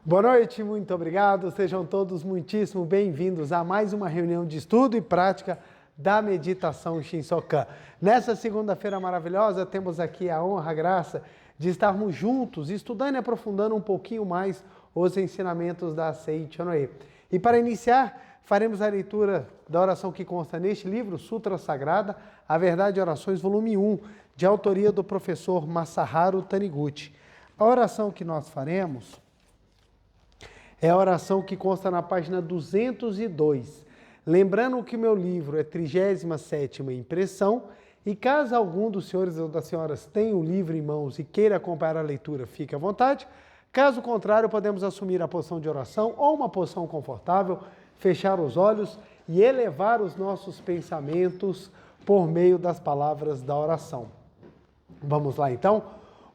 Boa noite, muito obrigado. Sejam todos muitíssimo bem-vindos a mais uma reunião de estudo e prática da meditação Shinsokan. Nessa segunda-feira maravilhosa, temos aqui a honra, a graça de estarmos juntos, estudando e aprofundando um pouquinho mais os ensinamentos da Sei Chonoe. E para iniciar, faremos a leitura da oração que consta neste livro, Sutra Sagrada, A Verdade e Orações, volume 1, de autoria do professor Masaharu Taniguchi. A oração que nós faremos é a oração que consta na página 202. Lembrando que o meu livro é 37ª impressão, e caso algum dos senhores ou das senhoras tenha o livro em mãos e queira acompanhar a leitura, fique à vontade. Caso contrário, podemos assumir a posição de oração ou uma posição confortável, fechar os olhos e elevar os nossos pensamentos por meio das palavras da oração. Vamos lá então?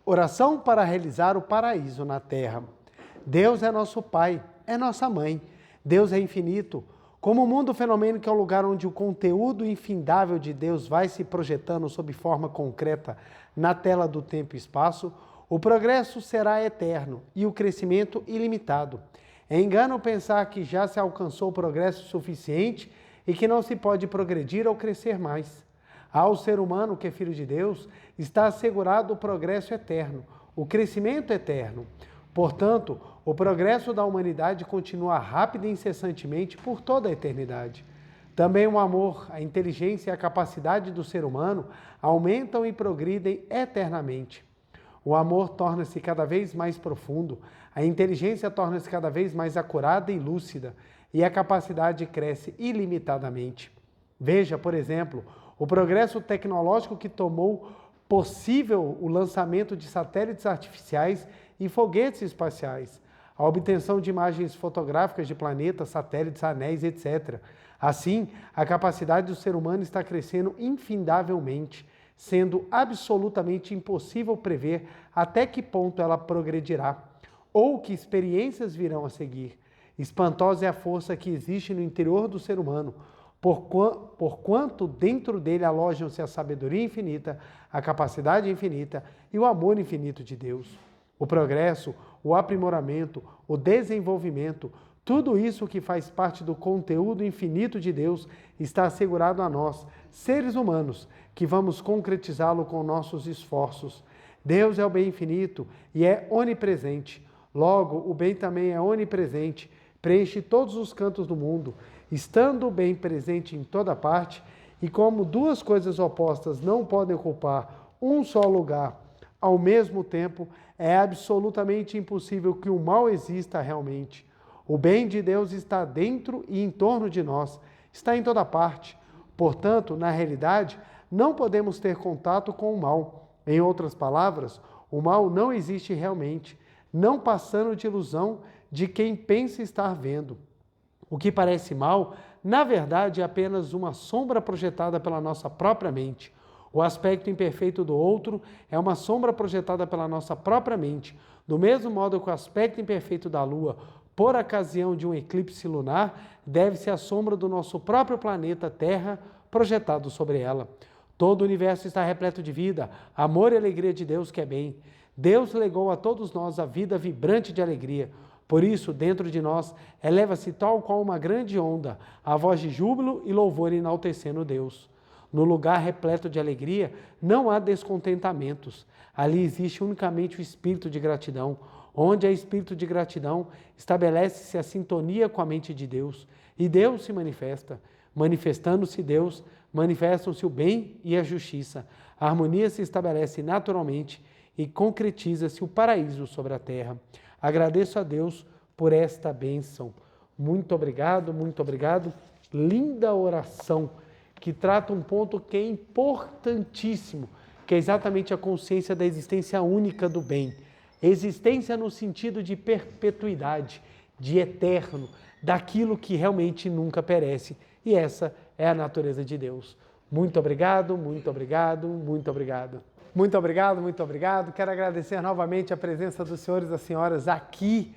Oração para realizar o paraíso na terra. Deus é nosso Pai, é nossa Mãe. Deus é infinito. Como o mundo fenomênico é o lugar onde o conteúdo infindável de Deus vai se projetando sob forma concreta na tela do tempo e espaço, o progresso será eterno e o crescimento ilimitado. É engano pensar que já se alcançou o progresso suficiente e que não se pode progredir ou crescer mais. Ao ser humano que é filho de Deus, está assegurado o progresso eterno, o crescimento eterno. Portanto, o progresso da humanidade continua rápido e incessantemente por toda a eternidade. Também o amor, a inteligência e a capacidade do ser humano aumentam e progridem eternamente. O amor torna-se cada vez mais profundo, a inteligência torna-se cada vez mais acurada e lúcida, e a capacidade cresce ilimitadamente. Veja, por exemplo, o progresso tecnológico que tornou possível o lançamento de satélites artificiais e foguetes espaciais, a obtenção de imagens fotográficas de planetas, satélites, anéis, etc. Assim, a capacidade do ser humano está crescendo infindavelmente, sendo absolutamente impossível prever até que ponto ela progredirá, ou que experiências virão a seguir. Espantosa é a força que existe no interior do ser humano, porquanto dentro dele alojam-se a sabedoria infinita, a capacidade infinita e o amor infinito de Deus. O progresso, o aprimoramento, o desenvolvimento, tudo isso que faz parte do conteúdo infinito de Deus está assegurado a nós, seres humanos, que vamos concretizá-lo com nossos esforços. Deus é o bem infinito e é onipresente. Logo, o bem também é onipresente, preenche todos os cantos do mundo, estando o bem presente em toda parte, e como duas coisas opostas não podem ocupar um só lugar ao mesmo tempo, é absolutamente impossível que o mal exista realmente. O bem de Deus está dentro e em torno de nós, está em toda parte. Portanto, na realidade, não podemos ter contato com o mal. Em outras palavras, o mal não existe realmente, não passando de ilusão de quem pensa estar vendo. O que parece mal, na verdade, é apenas uma sombra projetada pela nossa própria mente. O aspecto imperfeito do outro é uma sombra projetada pela nossa própria mente, do mesmo modo que o aspecto imperfeito da Lua, por ocasião de um eclipse lunar, deve-se à sombra do nosso próprio planeta Terra projetado sobre ela. Todo o universo está repleto de vida, amor e alegria de Deus que é bem. Deus legou a todos nós a vida vibrante de alegria. Por isso, dentro de nós, eleva-se tal qual uma grande onda, a voz de júbilo e louvor enaltecendo Deus. No lugar repleto de alegria, não há descontentamentos. Ali existe unicamente o espírito de gratidão. Onde há espírito de gratidão, estabelece-se a sintonia com a mente de Deus. E Deus se manifesta. Manifestando-se Deus, manifestam-se o bem e a justiça. A harmonia se estabelece naturalmente e concretiza-se o paraíso sobre a terra. Agradeço a Deus por esta bênção. Muito obrigado, muito obrigado. Linda oração, que trata um ponto que é importantíssimo, que é exatamente a consciência da existência única do bem. Existência no sentido de perpetuidade, de eterno, daquilo que realmente nunca perece. E essa é a natureza de Deus. Muito obrigado, muito obrigado, muito obrigado. Muito obrigado, muito obrigado. Quero agradecer novamente a presença dos senhores e das senhoras aqui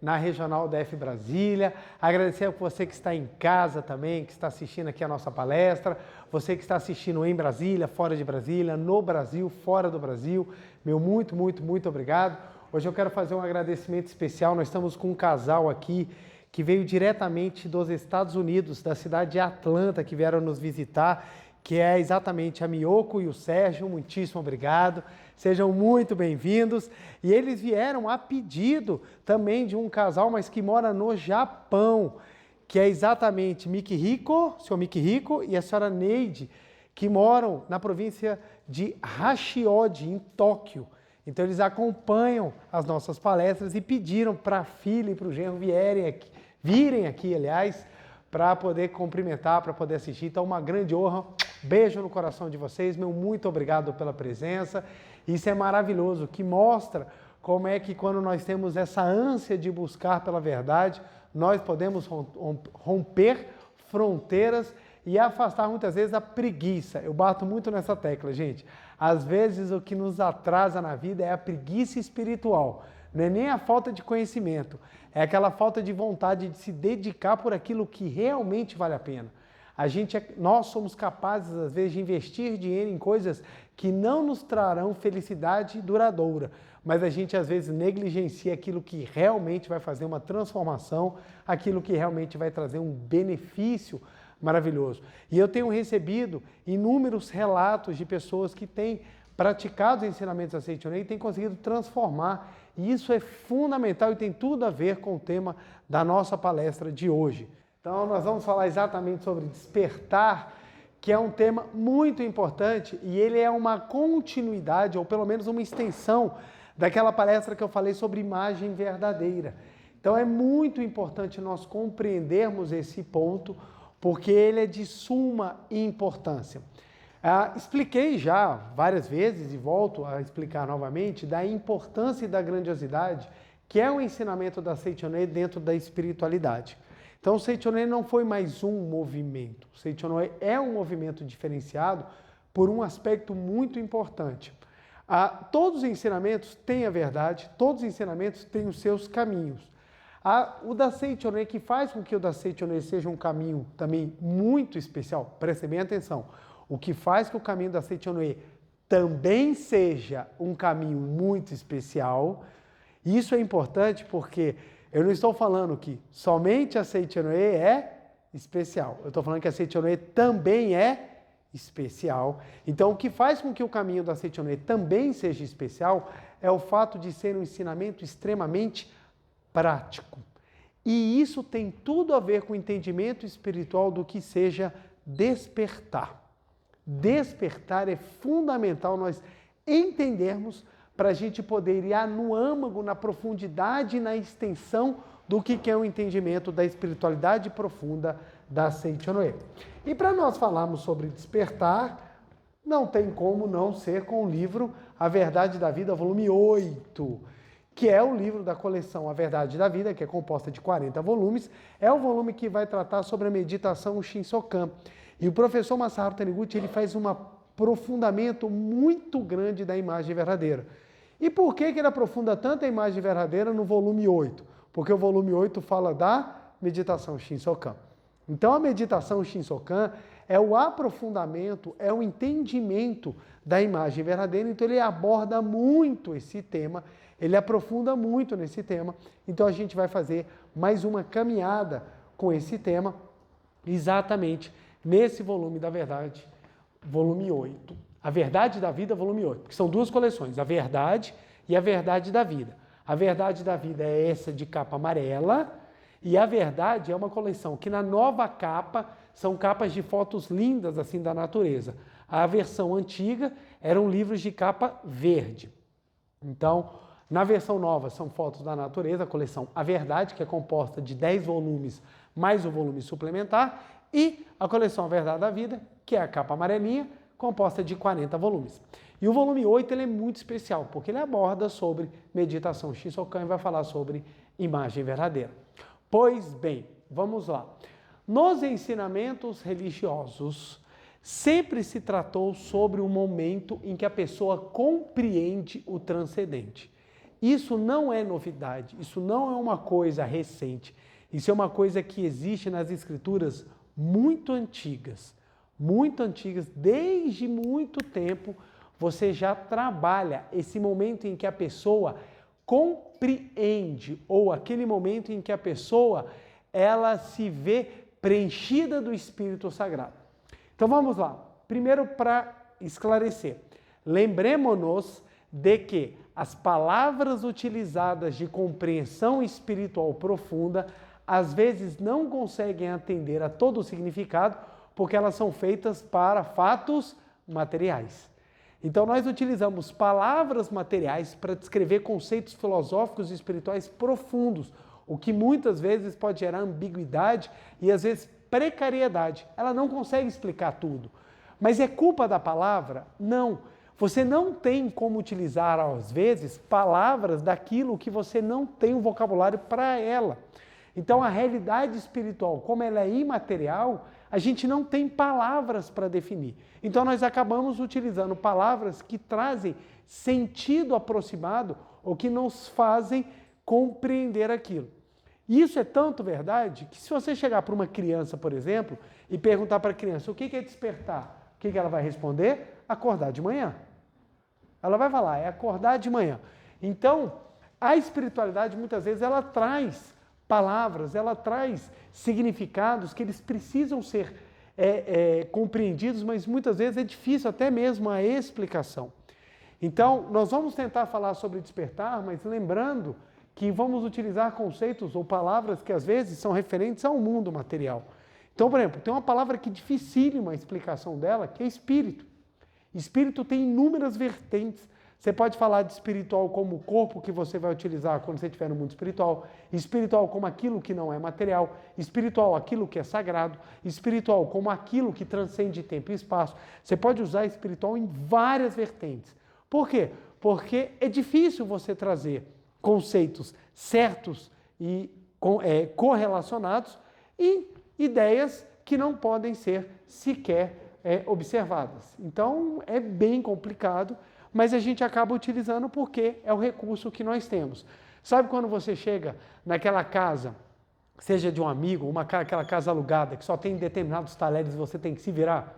na Regional DF Brasília. Agradecer a você que está em casa também, que está assistindo aqui a nossa palestra, você que está assistindo em Brasília, fora de Brasília, no Brasil, fora do Brasil. Meu muito, muito, muito obrigado. Hoje eu quero fazer um agradecimento especial. Nós estamos com um casal aqui que veio diretamente dos Estados Unidos, da cidade de Atlanta, que vieram nos visitar, que é exatamente a Miyoko e o Sérgio. Muitíssimo obrigado. Sejam muito bem-vindos. E eles vieram a pedido também de um casal, mas que mora no Japão, que é exatamente o senhor Mikihiko e a senhora Neide, que moram na província de Hachioji, em Tóquio. Então eles acompanham as nossas palestras e pediram para a filha e para o genro virem aqui, para poder cumprimentar, para poder assistir. Então uma grande honra, beijo no coração de vocês, meu muito obrigado pela presença. Isso é maravilhoso, que mostra como é que quando nós temos essa ânsia de buscar pela verdade, nós podemos romper fronteiras e afastar muitas vezes a preguiça. Eu bato muito nessa tecla, gente. Às vezes o que nos atrasa na vida é a preguiça espiritual. Não é nem a falta de conhecimento, é aquela falta de vontade de se dedicar por aquilo que realmente vale a pena. Nós somos capazes, às vezes, de investir dinheiro em coisas que não nos trarão felicidade duradoura, mas a gente, às vezes, negligencia aquilo que realmente vai fazer uma transformação, aquilo que realmente vai trazer um benefício maravilhoso. E eu tenho recebido inúmeros relatos de pessoas que têm praticado os ensinamentos da Seitonei e têm conseguido transformar. E isso é fundamental e tem tudo a ver com o tema da nossa palestra de hoje. Então, nós vamos falar exatamente sobre despertar, que é um tema muito importante e ele é uma continuidade, ou pelo menos uma extensão, daquela palestra que eu falei sobre imagem verdadeira. Então, é muito importante nós compreendermos esse ponto, porque ele é de suma importância. Expliquei já várias vezes e volto a explicar novamente da importância e da grandiosidade que é o ensinamento da Seitonei dentro da espiritualidade. Então, o Seitonei não foi mais um movimento. O Seitonei é um movimento diferenciado por um aspecto muito importante. Todos os ensinamentos têm a verdade, todos os ensinamentos têm os seus caminhos. O da Seitonei, que faz com que o da Seitonei seja um caminho também muito especial, prestem bem atenção, o que faz que o caminho da Seitonei também seja um caminho muito especial, isso é importante porque eu não estou falando que somente a Seitonei é especial, eu estou falando que a Seitonei também é especial. Então, o que faz com que o caminho da Seitonei também seja especial é o fato de ser um ensinamento extremamente prático. E isso tem tudo a ver com o entendimento espiritual do que seja despertar. Despertar é fundamental nós entendermos para a gente poder ir no âmago, na profundidade e na extensão do que é o entendimento da espiritualidade profunda da Seitonei. E para nós falarmos sobre despertar, não tem como não ser com o livro A Verdade da Vida, volume 8, que é o livro da coleção A Verdade da Vida, que é composta de 40 volumes, é o volume que vai tratar sobre a meditação Shinsokan. E o professor Masaharu Taniguchi, ele faz um aprofundamento muito grande da imagem verdadeira. E por que ele aprofunda tanto a imagem verdadeira no volume 8? Porque o volume 8 fala da meditação Shinsokan. Então a meditação Shinsokan é o aprofundamento, é o entendimento da imagem verdadeira, então ele aborda muito esse tema, ele aprofunda muito nesse tema, então a gente vai fazer mais uma caminhada com esse tema, exatamente nesse volume da Verdade, volume 8. A Verdade da Vida, volume 8, que são duas coleções, a Verdade e a Verdade da Vida. A Verdade da Vida é essa de capa amarela, e a Verdade é uma coleção que na nova capa são capas de fotos lindas assim da natureza. A versão antiga eram livros de capa verde. Então, na versão nova são fotos da natureza, a coleção A Verdade, que é composta de 10 volumes mais um volume suplementar, e a coleção A Verdade da Vida, que é a capa amarelinha, composta de 40 volumes. E o volume 8 ele é muito especial, porque ele aborda sobre meditação Shinsokan e vai falar sobre imagem verdadeira. Pois bem, vamos lá. Nos ensinamentos religiosos, sempre se tratou sobre o momento em que a pessoa compreende o transcendente. Isso não é novidade, isso não é uma coisa recente, isso é uma coisa que existe nas escrituras muito antigas, desde muito tempo você já trabalha esse momento em que a pessoa compreende, ou aquele momento em que a pessoa ela se vê preenchida do Espírito Sagrado. Então vamos lá. Primeiro, para esclarecer, lembremos-nos de que as palavras utilizadas de compreensão espiritual profunda às vezes não conseguem atender a todo o significado porque elas são feitas para fatos materiais. Então nós utilizamos palavras materiais para descrever conceitos filosóficos e espirituais profundos, o que muitas vezes pode gerar ambiguidade e às vezes precariedade. Ela não consegue explicar tudo. Mas é culpa da palavra? Não. Você não tem como utilizar, às vezes, palavras daquilo que você não tem o vocabulário para ela. Então, a realidade espiritual, como ela é imaterial, a gente não tem palavras para definir. Então, nós acabamos utilizando palavras que trazem sentido aproximado ou que nos fazem compreender aquilo. E isso é tanto verdade que se você chegar para uma criança, por exemplo, e perguntar para a criança o que é despertar, o que ela vai responder? Acordar de manhã. Ela vai falar, é acordar de manhã. Então, a espiritualidade, muitas vezes, ela traz palavras, ela traz significados que eles precisam ser compreendidos, mas muitas vezes é difícil até mesmo a explicação. Então, nós vamos tentar falar sobre despertar, mas lembrando que vamos utilizar conceitos ou palavras que às vezes são referentes ao mundo material. Então, por exemplo, tem uma palavra que é dificílima a explicação dela, que é espírito. Espírito tem inúmeras vertentes. Você pode falar de espiritual como o corpo que você vai utilizar quando você estiver no mundo espiritual, espiritual como aquilo que não é material, espiritual aquilo que é sagrado, espiritual como aquilo que transcende tempo e espaço. Você pode usar espiritual em várias vertentes. Por quê? Porque é difícil você trazer conceitos certos e correlacionados e ideias que não podem ser sequer observadas. Então, é bem complicado, mas a gente acaba utilizando porque é o recurso que nós temos. Sabe quando você chega naquela casa, seja de um amigo, aquela casa alugada, que só tem determinados talheres e você tem que se virar?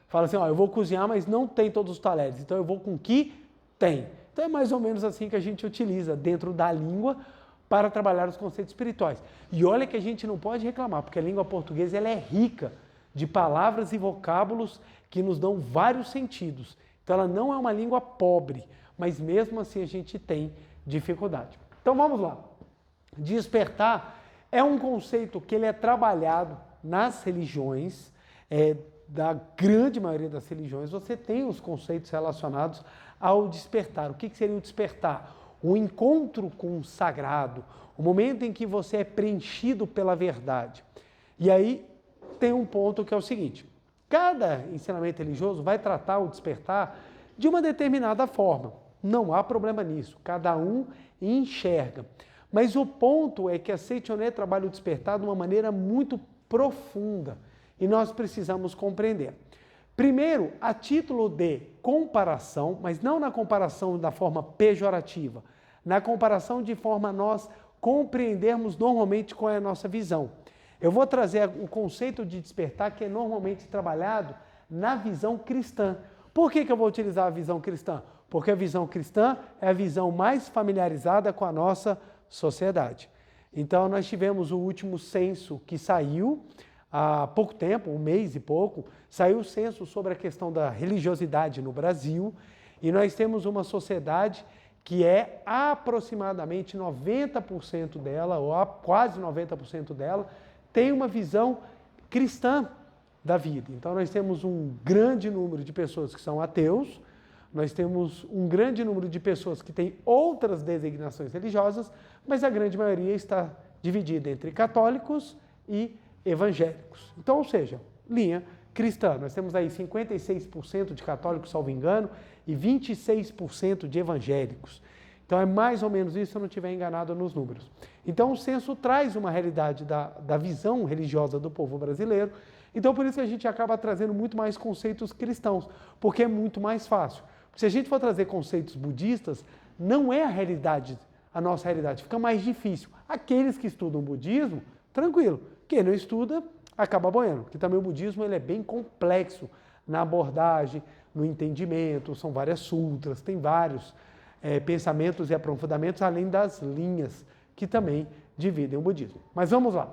Fala assim, ó, eu vou cozinhar, mas não tem todos os talheres, então eu vou com o que tem. Então é mais ou menos assim que a gente utiliza dentro da língua para trabalhar os conceitos espirituais. E olha que a gente não pode reclamar, porque a língua portuguesa ela é rica de palavras e vocábulos que nos dão vários sentidos. Então ela não é uma língua pobre, mas mesmo assim a gente tem dificuldade. Então vamos lá. Despertar é um conceito que ele é trabalhado nas religiões, da grande maioria das religiões, você tem os conceitos relacionados ao despertar. O que seria o despertar? O encontro com o sagrado, o momento em que você é preenchido pela verdade. E aí tem um ponto que é o seguinte, cada ensinamento religioso vai tratar o despertar de uma determinada forma. Não há problema nisso, cada um enxerga. Mas o ponto é que a Seichoné trabalha o despertar de uma maneira muito profunda e nós precisamos compreender. Primeiro, a título de comparação, mas não na comparação da forma pejorativa, na comparação de forma a nós compreendermos normalmente qual é a nossa visão. Eu vou trazer o conceito de despertar que é normalmente trabalhado na visão cristã. Por que eu vou utilizar a visão cristã? Porque a visão cristã é a visão mais familiarizada com a nossa sociedade. Então, nós tivemos o último censo que saiu há pouco tempo, um mês e pouco, saiu o censo sobre a questão da religiosidade no Brasil e nós temos uma sociedade que é aproximadamente 90% dela, ou quase 90% dela, tem uma visão cristã da vida. Então nós temos um grande número de pessoas que são ateus, nós temos um grande número de pessoas que têm outras designações religiosas, mas a grande maioria está dividida entre católicos e evangélicos. Então, ou seja, linha cristã. Nós temos aí 56% de católicos, salvo engano, e 26% de evangélicos. Então é mais ou menos isso, se eu não estiver enganado nos números. Então o censo traz uma realidade da visão religiosa do povo brasileiro. Então por isso que a gente acaba trazendo muito mais conceitos cristãos, porque é muito mais fácil. Se a gente for trazer conceitos budistas, não é a nossa realidade, fica mais difícil. Aqueles que estudam budismo, tranquilo. Quem não estuda, acaba boiando, porque também o budismo ele é bem complexo na abordagem, no entendimento, são várias sutras, tem vários pensamentos e aprofundamentos, além das linhas que também dividem o budismo. Mas vamos lá.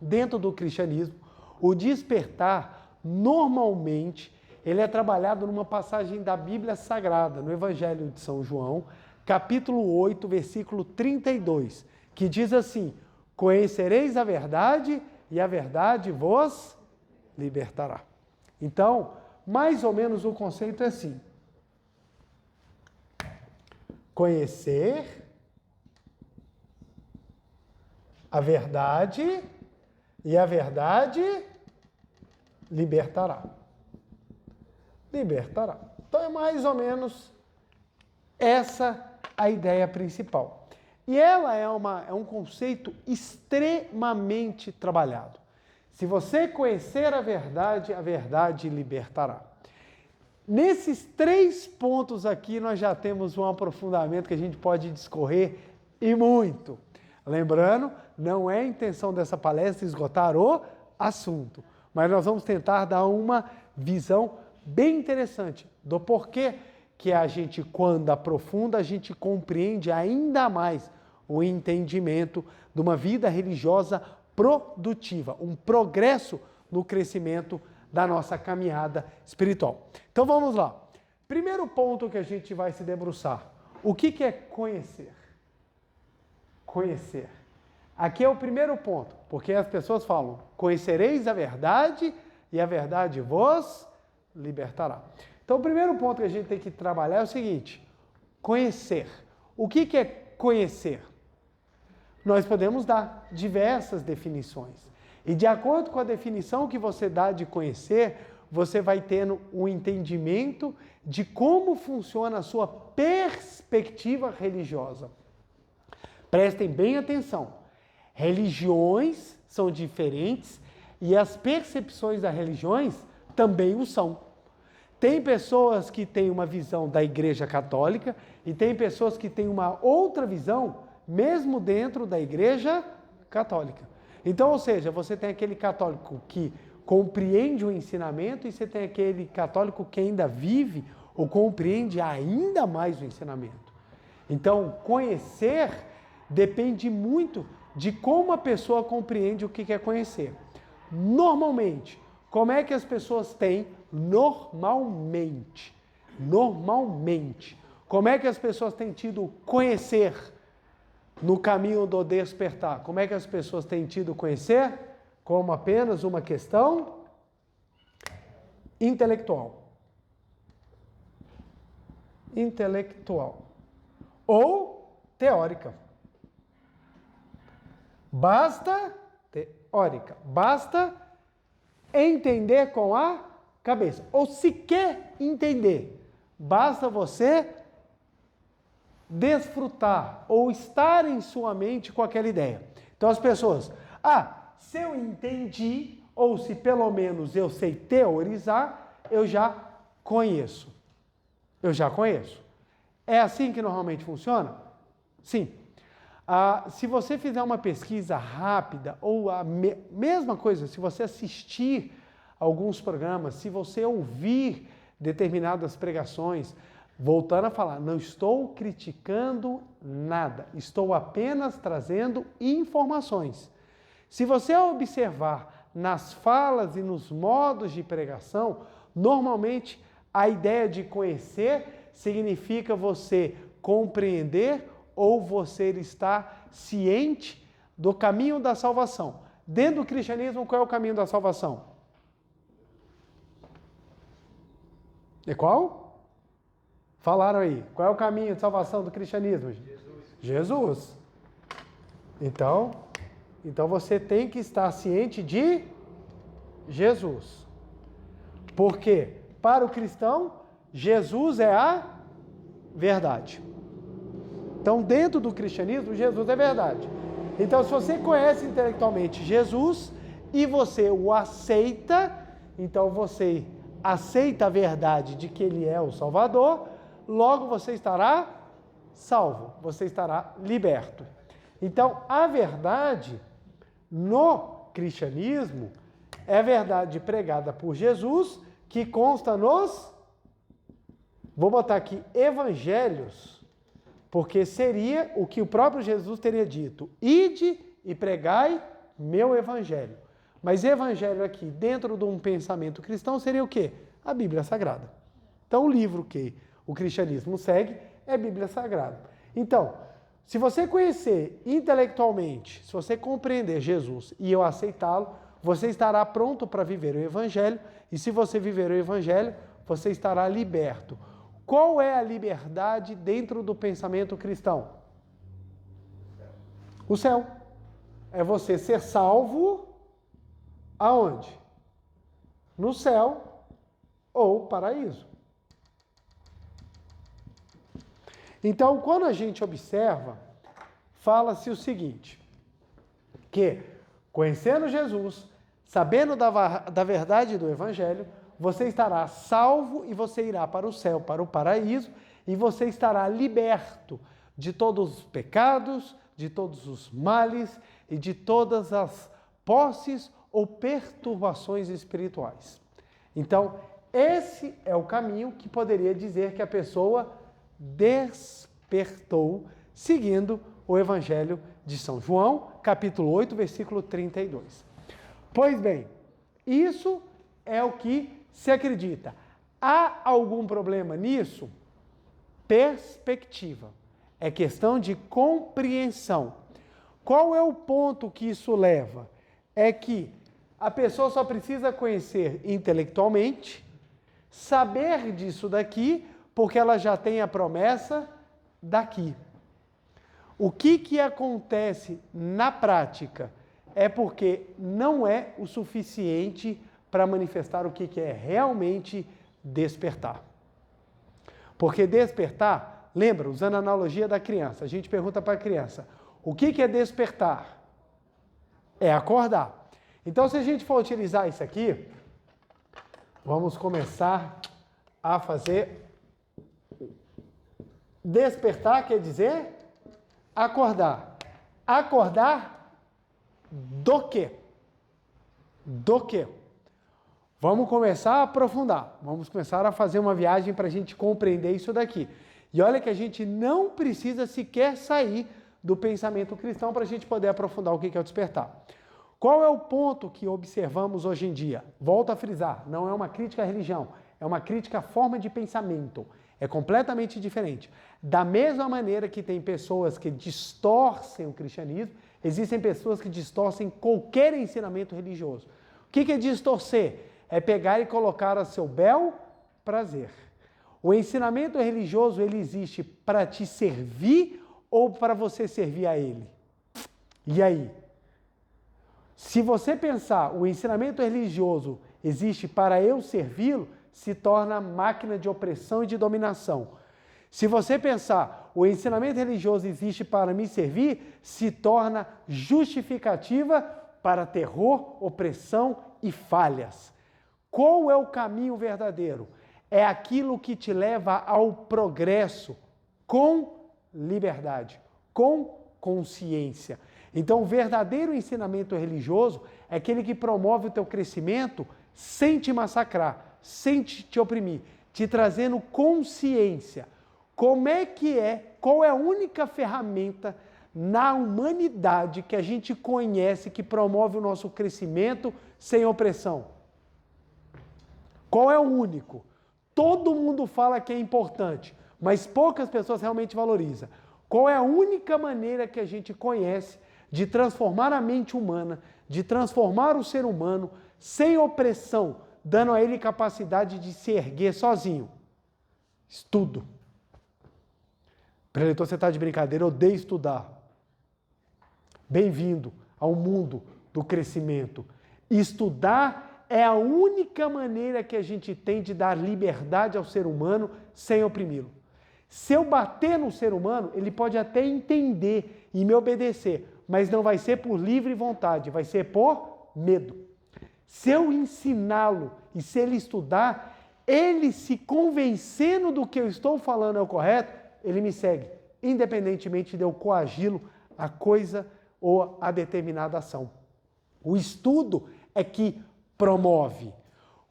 Dentro do cristianismo, o despertar, normalmente, ele é trabalhado numa passagem da Bíblia Sagrada, no Evangelho de São João, capítulo 8, versículo 32, que diz assim: conhecereis a verdade e a verdade vos libertará. Então, mais ou menos o conceito é assim: conhecer a verdade e a verdade libertará. Libertará. Então é mais ou menos essa a ideia principal. E ela é um conceito extremamente trabalhado. Se você conhecer a verdade libertará. Nesses 3 pontos aqui nós já temos um aprofundamento que a gente pode discorrer e muito. Lembrando, não é a intenção dessa palestra esgotar o assunto, mas nós vamos tentar dar uma visão bem interessante do porquê que a gente, quando aprofunda, a gente compreende ainda mais o entendimento de uma vida religiosa produtiva, um progresso no crescimento da nossa caminhada espiritual. Então vamos lá. Primeiro ponto que a gente vai se debruçar. O que é conhecer? Conhecer. Aqui é o primeiro ponto, porque as pessoas falam: conhecereis a verdade e a verdade vos libertará. Então o primeiro ponto que a gente tem que trabalhar é o seguinte: conhecer. O que é conhecer? Nós podemos dar diversas definições. E de acordo com a definição que você dá de conhecer, você vai tendo um entendimento de como funciona a sua perspectiva religiosa. Prestem bem atenção. Religiões são diferentes e as percepções das religiões também o são. Tem pessoas que têm uma visão da Igreja Católica e tem pessoas que têm uma outra visão, mesmo dentro da Igreja Católica. Então, ou seja, você tem aquele católico que compreende o ensinamento e você tem aquele católico que ainda vive ou compreende ainda mais o ensinamento. Então, conhecer depende muito de como a pessoa compreende o que quer conhecer. Normalmente, como é que as pessoas têm normalmente? Como é que as pessoas têm tido conhecer no caminho do despertar? Como é que as pessoas têm tido conhecer? Como apenas uma questão intelectual. Ou teórica. Basta entender com a cabeça. Ou se quer entender, basta você desfrutar ou estar em sua mente com aquela ideia. Então as pessoas, se eu entendi, ou se pelo menos eu sei teorizar, eu já conheço. É assim que normalmente funciona? Sim. Se você fizer uma pesquisa rápida, ou a mesma coisa, se você assistir alguns programas, se você ouvir determinadas pregações, voltando a falar, não estou criticando nada, estou apenas trazendo informações. Se você observar nas falas e nos modos de pregação, normalmente a ideia de conhecer significa você compreender ou você estar ciente do caminho da salvação. Dentro do cristianismo, qual é o caminho da salvação? E qual? Falaram aí. Qual é o caminho de salvação do cristianismo? Jesus. Então você tem que estar ciente de Jesus. Porque para o cristão, Jesus é a verdade. Então, dentro do cristianismo, Jesus é verdade. Então, se você conhece intelectualmente Jesus e você o aceita, então você aceita a verdade de que Ele é o Salvador, logo você estará salvo, você estará liberto. Então, a verdade no cristianismo é a verdade pregada por Jesus, que consta nos, vou botar aqui, evangelhos Porque seria o que o próprio Jesus teria dito: ide e pregai meu evangelho. Mas evangelho aqui, dentro de um pensamento cristão, seria o quê? A Bíblia Sagrada. Então, o livro que o cristianismo segue é a Bíblia Sagrada. Então, se você conhecer intelectualmente, se você compreender Jesus e eu aceitá-lo, você estará pronto para viver o evangelho, e se você viver o evangelho, você estará liberto. Qual é a liberdade dentro do pensamento cristão? O céu. É você ser salvo aonde? No céu ou paraíso. Então, quando a gente observa, fala-se o seguinte, que conhecendo Jesus, sabendo da verdade do evangelho, você estará salvo e você irá para o céu, para o paraíso, e você estará liberto de todos os pecados, de todos os males e de todas as posses ou perturbações espirituais. Então, esse é o caminho que poderia dizer que a pessoa despertou, seguindo o Evangelho de São João, capítulo 8, versículo 32. Pois bem, isso é o que se acredita. Há algum problema nisso? Perspectiva. É questão de compreensão. Qual é o ponto que isso leva? É que a pessoa só precisa conhecer intelectualmente, saber disso daqui, porque ela já tem a promessa daqui. O que acontece na prática é porque não é o suficiente para manifestar o que é realmente despertar. Porque despertar, lembra, usando a analogia da criança, a gente pergunta para a criança, o que é despertar? É acordar. Então, se a gente for utilizar isso aqui, vamos começar a fazer. Despertar quer dizer acordar. Acordar do quê? Do quê? Vamos começar a aprofundar. Vamos começar a fazer uma viagem para a gente compreender isso daqui. E olha que a gente não precisa sequer sair do pensamento cristão para a gente poder aprofundar o que é o despertar. Qual é o ponto que observamos hoje em dia? Volto a frisar, não é uma crítica à religião, é uma crítica à forma de pensamento. É completamente diferente. Da mesma maneira que tem pessoas que distorcem o cristianismo, existem pessoas que distorcem qualquer ensinamento religioso. O que é distorcer? É pegar e colocar a seu bel prazer. O ensinamento religioso, ele existe para te servir ou para você servir a ele? E aí? Se você pensar, o ensinamento religioso existe para eu servi-lo, se torna máquina de opressão e de dominação. Se você pensar, o ensinamento religioso existe para me servir, se torna justificativa para terror, opressão e falhas. Qual é o caminho verdadeiro? É aquilo que te leva ao progresso com liberdade, com consciência. Então, o verdadeiro ensinamento religioso é aquele que promove o teu crescimento sem te massacrar, sem te oprimir, te trazendo consciência. Como é que é? Qual é a única ferramenta na humanidade que a gente conhece que promove o nosso crescimento sem opressão? Qual é o único? Todo mundo fala que é importante, mas poucas pessoas realmente valorizam. Qual é a única maneira que a gente conhece de transformar a mente humana, de transformar o ser humano sem opressão, dando a ele capacidade de se erguer sozinho? Estudo. Preletor, você está de brincadeira, eu odeio estudar. Bem-vindo ao mundo do crescimento. Estudar é a única maneira que a gente tem de dar liberdade ao ser humano sem oprimi-lo. Se eu bater no ser humano, ele pode até entender e me obedecer, mas não vai ser por livre vontade, vai ser por medo. Se eu ensiná-lo e se ele estudar, ele se convencendo do que eu estou falando é o correto, ele me segue, independentemente de eu coagi-lo a coisa ou a determinada ação. O estudo é que promove.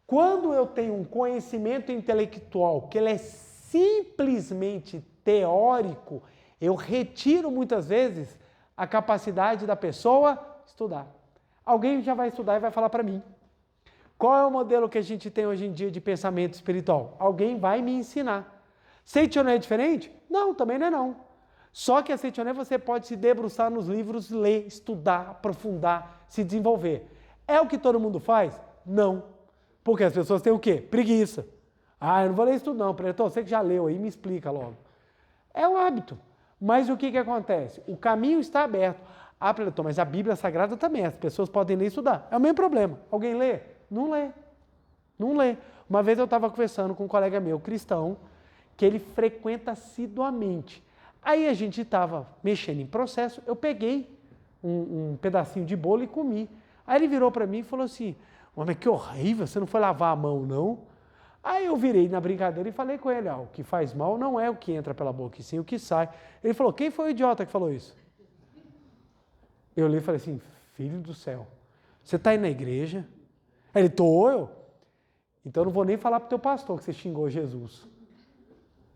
Quando eu tenho um conhecimento intelectual que ele é simplesmente teórico, Eu retiro muitas vezes a capacidade da pessoa estudar. Alguém já vai estudar e vai falar para mim. Qual é o modelo que a gente tem hoje em dia de pensamento espiritual? Alguém vai me ensinar. Seichoné é diferente? Não, também não é não. Só que a Seichoné você pode se debruçar nos livros, ler, estudar, aprofundar, se desenvolver. É o que todo mundo faz? Não. Porque as pessoas têm o quê? Preguiça. Ah, eu não vou ler isso tudo não, Pretor, você que já leu aí, me explica logo. É um hábito. Mas o que acontece? O caminho está aberto. Ah, Pretor, mas a Bíblia Sagrada também, as pessoas podem ler e estudar. É o mesmo problema. Alguém lê? Não lê. Não lê. Uma vez eu estava conversando com um colega meu, cristão, que ele frequenta assiduamente. Aí a gente estava mexendo em processo, eu peguei um pedacinho de bolo e comi. Aí ele virou para mim e falou assim, mas que horrível, você não foi lavar a mão não? Aí eu virei na brincadeira e falei com ele, o que faz mal não é o que entra pela boca, e sim o que sai. Ele falou, quem foi o idiota que falou isso? Eu li e falei assim, filho do céu, você está aí na igreja? Aí ele, tô eu. Então eu não vou nem falar para o teu pastor que você xingou Jesus.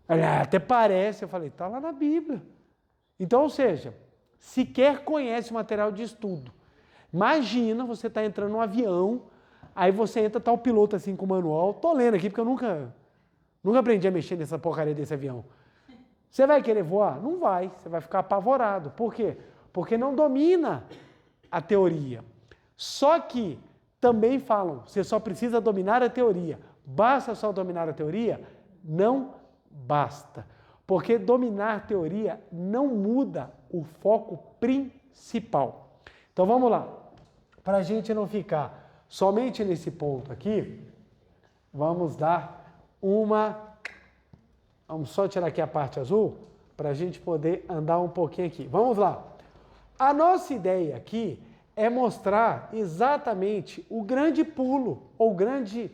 Ele, até parece. Eu falei, está lá na Bíblia. Então, ou seja, sequer conhece o material de estudo. Imagina você está entrando num avião, aí você entra, tá o piloto assim com o manual. Estou lendo aqui porque eu nunca aprendi a mexer nessa porcaria desse avião. Você vai querer voar? Não vai, você vai ficar apavorado. Por quê? Porque não domina a teoria. Só que também falam, você só precisa dominar a teoria. Basta só dominar a teoria? Não basta. Porque dominar a teoria não muda o foco principal. Então vamos lá. Para a gente não ficar somente nesse ponto aqui, vamos dar uma... Vamos só tirar aqui a parte azul, para a gente poder andar um pouquinho aqui. Vamos lá. A nossa ideia aqui é mostrar exatamente o grande pulo, ou grande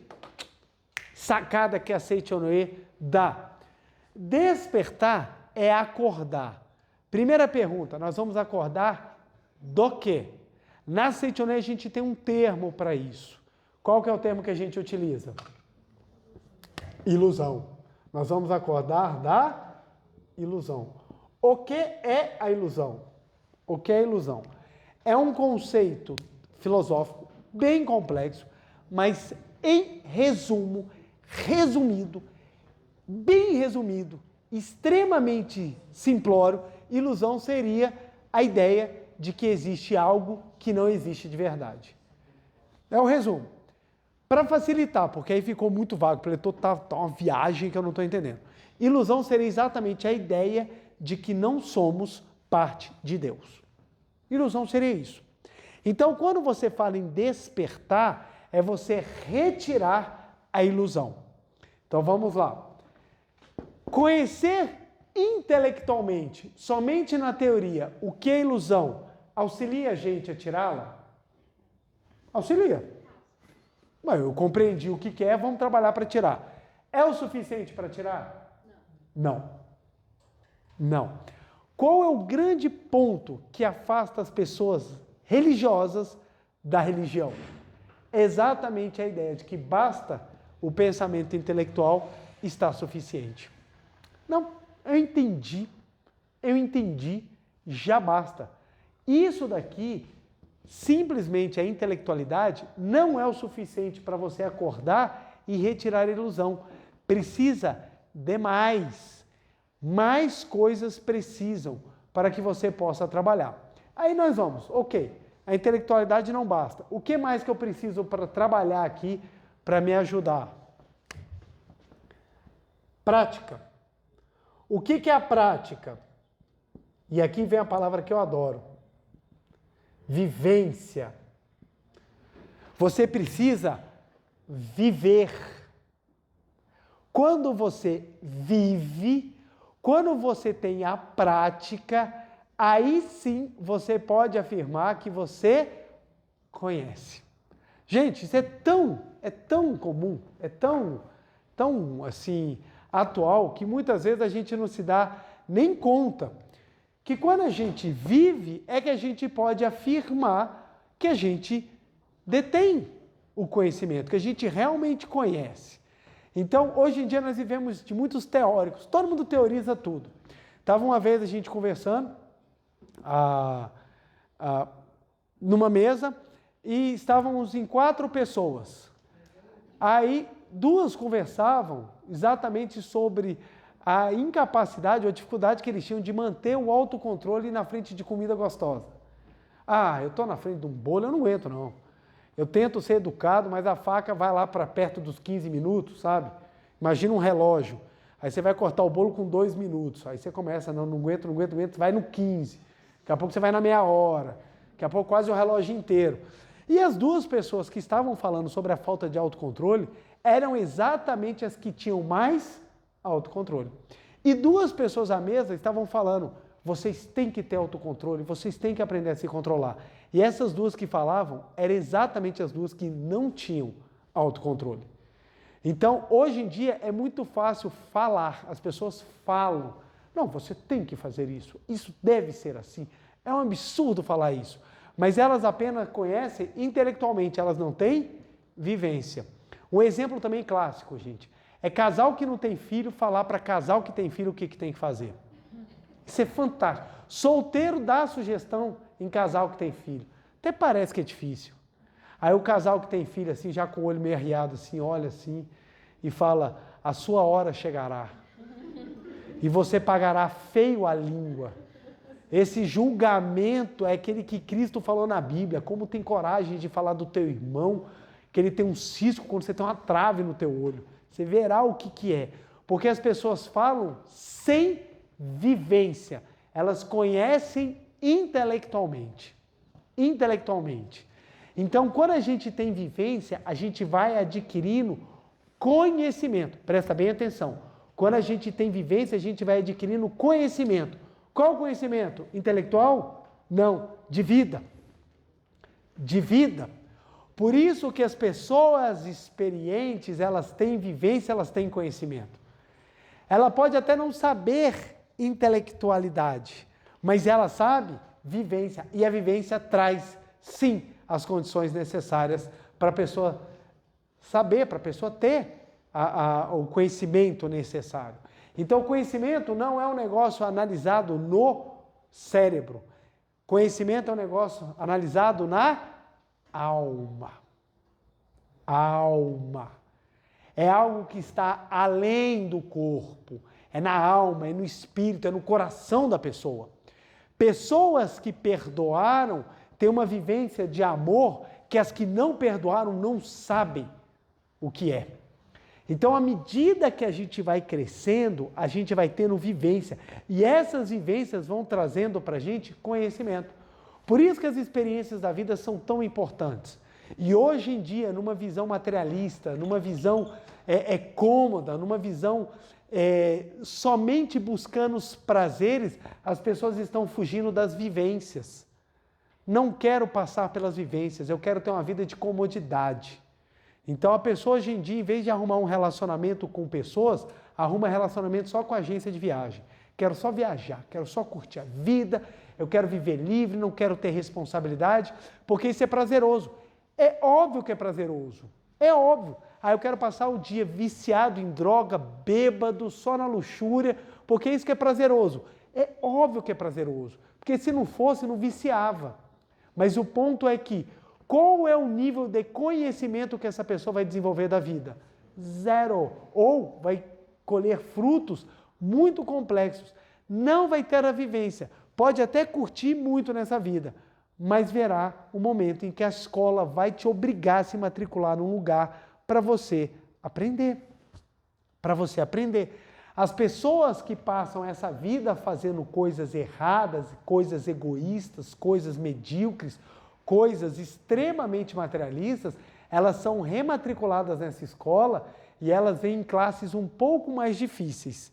sacada que a Seichoné dá. Despertar é acordar. Primeira pergunta, nós vamos acordar do quê? Na Seichoné a gente tem um termo para isso. Qual que é o termo que a gente utiliza? Ilusão. Nós vamos acordar da ilusão. O que é a ilusão? O que é a ilusão? É um conceito filosófico bem complexo, mas em resumo, bem resumido, extremamente simplório, ilusão seria a ideia de que existe algo que não existe de verdade. É o resumo. Para facilitar, porque aí ficou muito vago, tá uma viagem que eu não estou entendendo. Ilusão seria exatamente a ideia de que não somos parte de Deus. Ilusão seria isso. Então, quando você fala em despertar, é você retirar a ilusão. Então, vamos lá. Conhecer intelectualmente, somente na teoria, o que é ilusão, auxilia a gente a tirá-la? Auxilia. Mas eu compreendi o que é, vamos trabalhar para tirar. É o suficiente para tirar? Não. Não. Qual é o grande ponto que afasta as pessoas religiosas da religião? Exatamente a ideia de que basta o pensamento intelectual está suficiente. Não, eu entendi, já basta. Isso daqui, simplesmente a intelectualidade, não é o suficiente para você acordar e retirar a ilusão. Precisa de mais. Mais coisas precisam para que você possa trabalhar. Aí nós vamos, ok, a intelectualidade não basta. O que mais que eu preciso para trabalhar aqui para me ajudar? Prática. O que é a prática? E aqui vem a palavra que eu adoro. Vivência. Você precisa viver. Quando você vive, quando você tem a prática, aí sim você pode afirmar que você conhece. Gente, isso é tão comum, é tão assim, atual, que muitas vezes a gente não se dá nem conta que quando a gente vive é que a gente pode afirmar que a gente detém o conhecimento, que a gente realmente conhece. Então, hoje em dia nós vivemos de muitos teóricos, todo mundo teoriza tudo. Tava uma vez a gente conversando numa mesa e estávamos em 4 pessoas. Aí 2 conversavam exatamente sobre a incapacidade ou a dificuldade que eles tinham de manter o autocontrole na frente de comida gostosa. Eu estou na frente de um bolo, eu não aguento não. Eu tento ser educado, mas a faca vai lá para perto dos 15 minutos, sabe? Imagina um relógio. Aí você vai cortar o bolo com 2 minutos. Aí você começa, não aguento, vai no 15. Daqui a pouco você vai na meia hora. Daqui a pouco quase o relógio inteiro. E as 2 pessoas que estavam falando sobre a falta de autocontrole eram exatamente as que tinham mais autocontrole. E 2 pessoas à mesa estavam falando, vocês têm que ter autocontrole, vocês têm que aprender a se controlar. E essas 2 que falavam eram exatamente as 2 que não tinham autocontrole. Então, hoje em dia é muito fácil falar, as pessoas falam, não, você tem que fazer isso deve ser assim. É um absurdo falar isso, mas elas apenas conhecem intelectualmente, elas não têm vivência. Um exemplo também clássico, gente, é casal que não tem filho falar para casal que tem filho o que tem que fazer. Isso é fantástico. Solteiro dá sugestão em casal que tem filho. Até parece que é difícil. Aí o casal que tem filho, assim, já com o olho meio arriado, assim, olha assim, e fala, a sua hora chegará. E você pagará feio a língua. Esse julgamento é aquele que Cristo falou na Bíblia. Como tem coragem de falar do teu irmão, que ele tem um cisco quando você tem uma trave no teu olho. Você verá o que é. Porque as pessoas falam sem vivência. Elas conhecem intelectualmente. Então, quando a gente tem vivência, a gente vai adquirindo conhecimento. Presta bem atenção. Quando a gente tem vivência, a gente vai adquirindo conhecimento. Qual conhecimento? Intelectual? Não, de vida. De vida. Por isso que as pessoas experientes, elas têm vivência, elas têm conhecimento. Ela pode até não saber intelectualidade, mas ela sabe vivência. E a vivência traz, sim, as condições necessárias para a pessoa saber, para a pessoa ter o conhecimento necessário. Então, o conhecimento não é um negócio analisado no cérebro. Conhecimento é um negócio analisado na alma. Alma. É algo que está além do corpo. É na alma, é no espírito, é no coração da pessoa. Pessoas que perdoaram têm uma vivência de amor que as que não perdoaram não sabem o que é. Então, à medida que a gente vai crescendo, a gente vai tendo vivência. E essas vivências vão trazendo para a gente conhecimento. Por isso que as experiências da vida são tão importantes. E hoje em dia, numa visão materialista, numa visão cômoda, numa visão somente buscando os prazeres, as pessoas estão fugindo das vivências. Não quero passar pelas vivências, eu quero ter uma vida de comodidade. Então a pessoa hoje em dia, em vez de arrumar um relacionamento com pessoas, arruma relacionamento só com a agência de viagem. Quero só viajar, quero só curtir a vida, eu quero viver livre, não quero ter responsabilidade, porque isso é prazeroso. É óbvio que é prazeroso, é óbvio. Aí eu quero passar o dia viciado em droga, bêbado, só na luxúria, porque isso que é prazeroso. É óbvio que é prazeroso, porque se não fosse, não viciava. Mas o ponto é que, qual é o nível de conhecimento que essa pessoa vai desenvolver da vida? 0. Ou vai colher frutos muito complexos. Não vai ter a vivência. Pode até curtir muito nessa vida, mas verá o momento em que a escola vai te obrigar a se matricular num lugar para você aprender. Para você aprender. As pessoas que passam essa vida fazendo coisas erradas, coisas egoístas, coisas medíocres, coisas extremamente materialistas, elas são rematriculadas nessa escola e elas vêm em classes um pouco mais difíceis.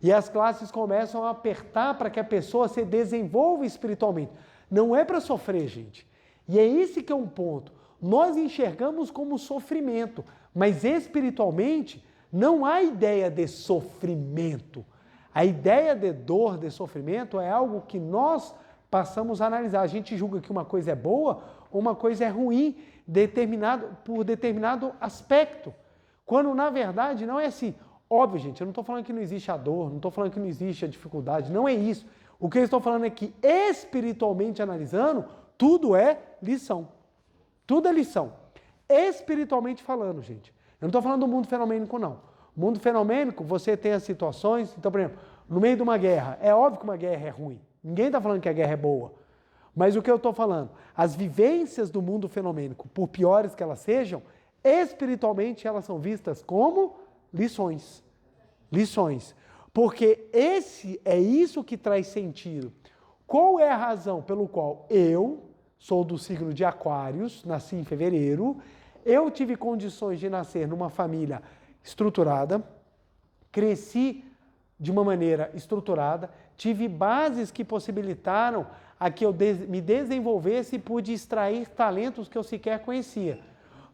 E as classes começam a apertar para que a pessoa se desenvolva espiritualmente. Não é para sofrer, gente. E é esse que é um ponto. Nós enxergamos como sofrimento, mas espiritualmente não há ideia de sofrimento. A ideia de dor, de sofrimento é algo que nós passamos a analisar. A gente julga que uma coisa é boa ou uma coisa é ruim por determinado aspecto. Quando, na verdade, não é assim. Óbvio, gente, eu não estou falando que não existe a dor, não estou falando que não existe a dificuldade, não é isso. O que eu estou falando é que, espiritualmente analisando, tudo é lição. Tudo é lição. Espiritualmente falando, gente. Eu não estou falando do mundo fenomênico, não. O mundo fenomênico, você tem as situações, então, por exemplo, no meio de uma guerra, é óbvio que uma guerra é ruim. Ninguém está falando que a guerra é boa. Mas o que eu estou falando? As vivências do mundo fenomênico, por piores que elas sejam, espiritualmente elas são vistas como lições. Lições. Porque é isso que traz sentido. Qual é a razão pelo qual eu sou do signo de Aquários, nasci em fevereiro, eu tive condições de nascer numa família estruturada, cresci de uma maneira estruturada, tive bases que possibilitaram a que eu me desenvolvesse e pude extrair talentos que eu sequer conhecia.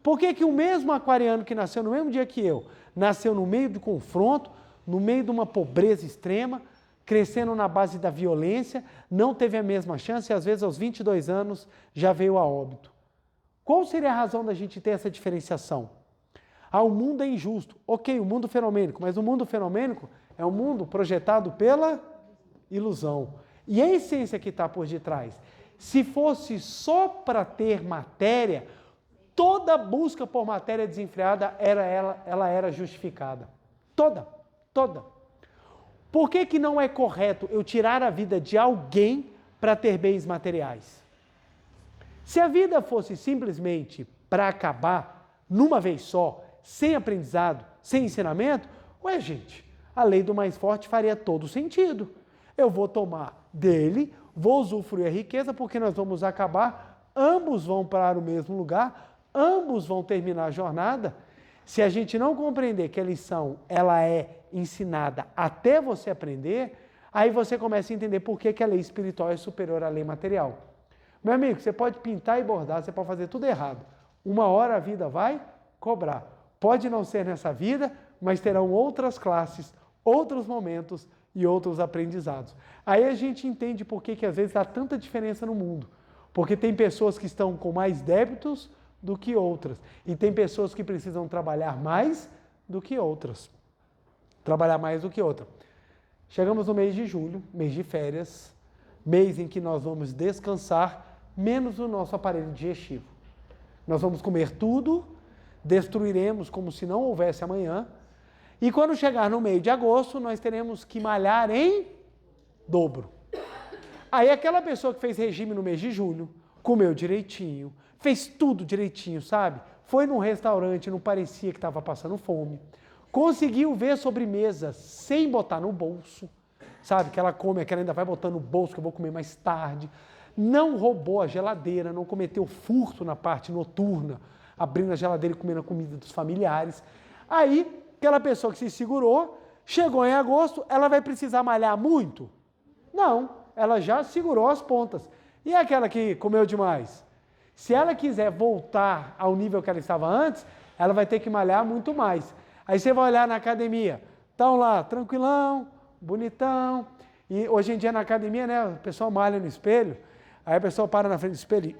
Por que o mesmo aquariano que nasceu no mesmo dia que eu, nasceu no meio de confronto, no meio de uma pobreza extrema, crescendo na base da violência, não teve a mesma chance e às vezes aos 22 anos já veio a óbito? Qual seria a razão da gente ter essa diferenciação? O mundo é injusto. Ok, o mundo fenomênico, mas o mundo fenomênico é um mundo projetado pela ilusão. E a essência que está por detrás? Se fosse só para ter matéria, toda busca por matéria desenfreada ela era justificada. Toda. Por que não é correto eu tirar a vida de alguém para ter bens materiais? Se a vida fosse simplesmente para acabar numa vez só, sem aprendizado, sem ensinamento, gente, a lei do mais forte faria todo sentido. Eu vou tomar dele, vou usufruir a riqueza, porque nós vamos acabar, ambos vão para o mesmo lugar, ambos vão terminar a jornada. Se a gente não compreender que a lição ela é ensinada até você aprender, aí você começa a entender por que a lei espiritual é superior à lei material. Meu amigo, você pode pintar e bordar, você pode fazer tudo errado. Uma hora a vida vai cobrar. Pode não ser nessa vida, mas terão outras classes, outros momentos e outros aprendizados. Aí a gente entende por que às vezes há tanta diferença no mundo. Porque tem pessoas que estão com mais débitos do que outras. E tem pessoas que precisam trabalhar mais do que outras. Chegamos no mês de julho, mês de férias, mês em que nós vamos descansar, menos o nosso aparelho digestivo. Nós vamos comer tudo, destruiremos como se não houvesse amanhã, e quando chegar no meio de agosto, nós teremos que malhar em dobro. Aí aquela pessoa que fez regime no mês de julho, comeu direitinho, fez tudo direitinho, sabe? Foi num restaurante, não parecia que estava passando fome. Conseguiu ver sobremesa sem botar no bolso, sabe? Que ela come, que ela ainda vai botar no bolso, que eu vou comer mais tarde. Não roubou a geladeira, não cometeu furto na parte noturna, abrindo a geladeira e comendo a comida dos familiares. Aí, aquela pessoa que se segurou, chegou em agosto, ela vai precisar malhar muito? Não, ela já segurou as pontas. E aquela que comeu demais? Se ela quiser voltar ao nível que ela estava antes, ela vai ter que malhar muito mais. Aí você vai olhar na academia, estão lá, tranquilão, bonitão. E hoje em dia na academia, né, o pessoal malha no espelho, aí a pessoa para na frente do espelho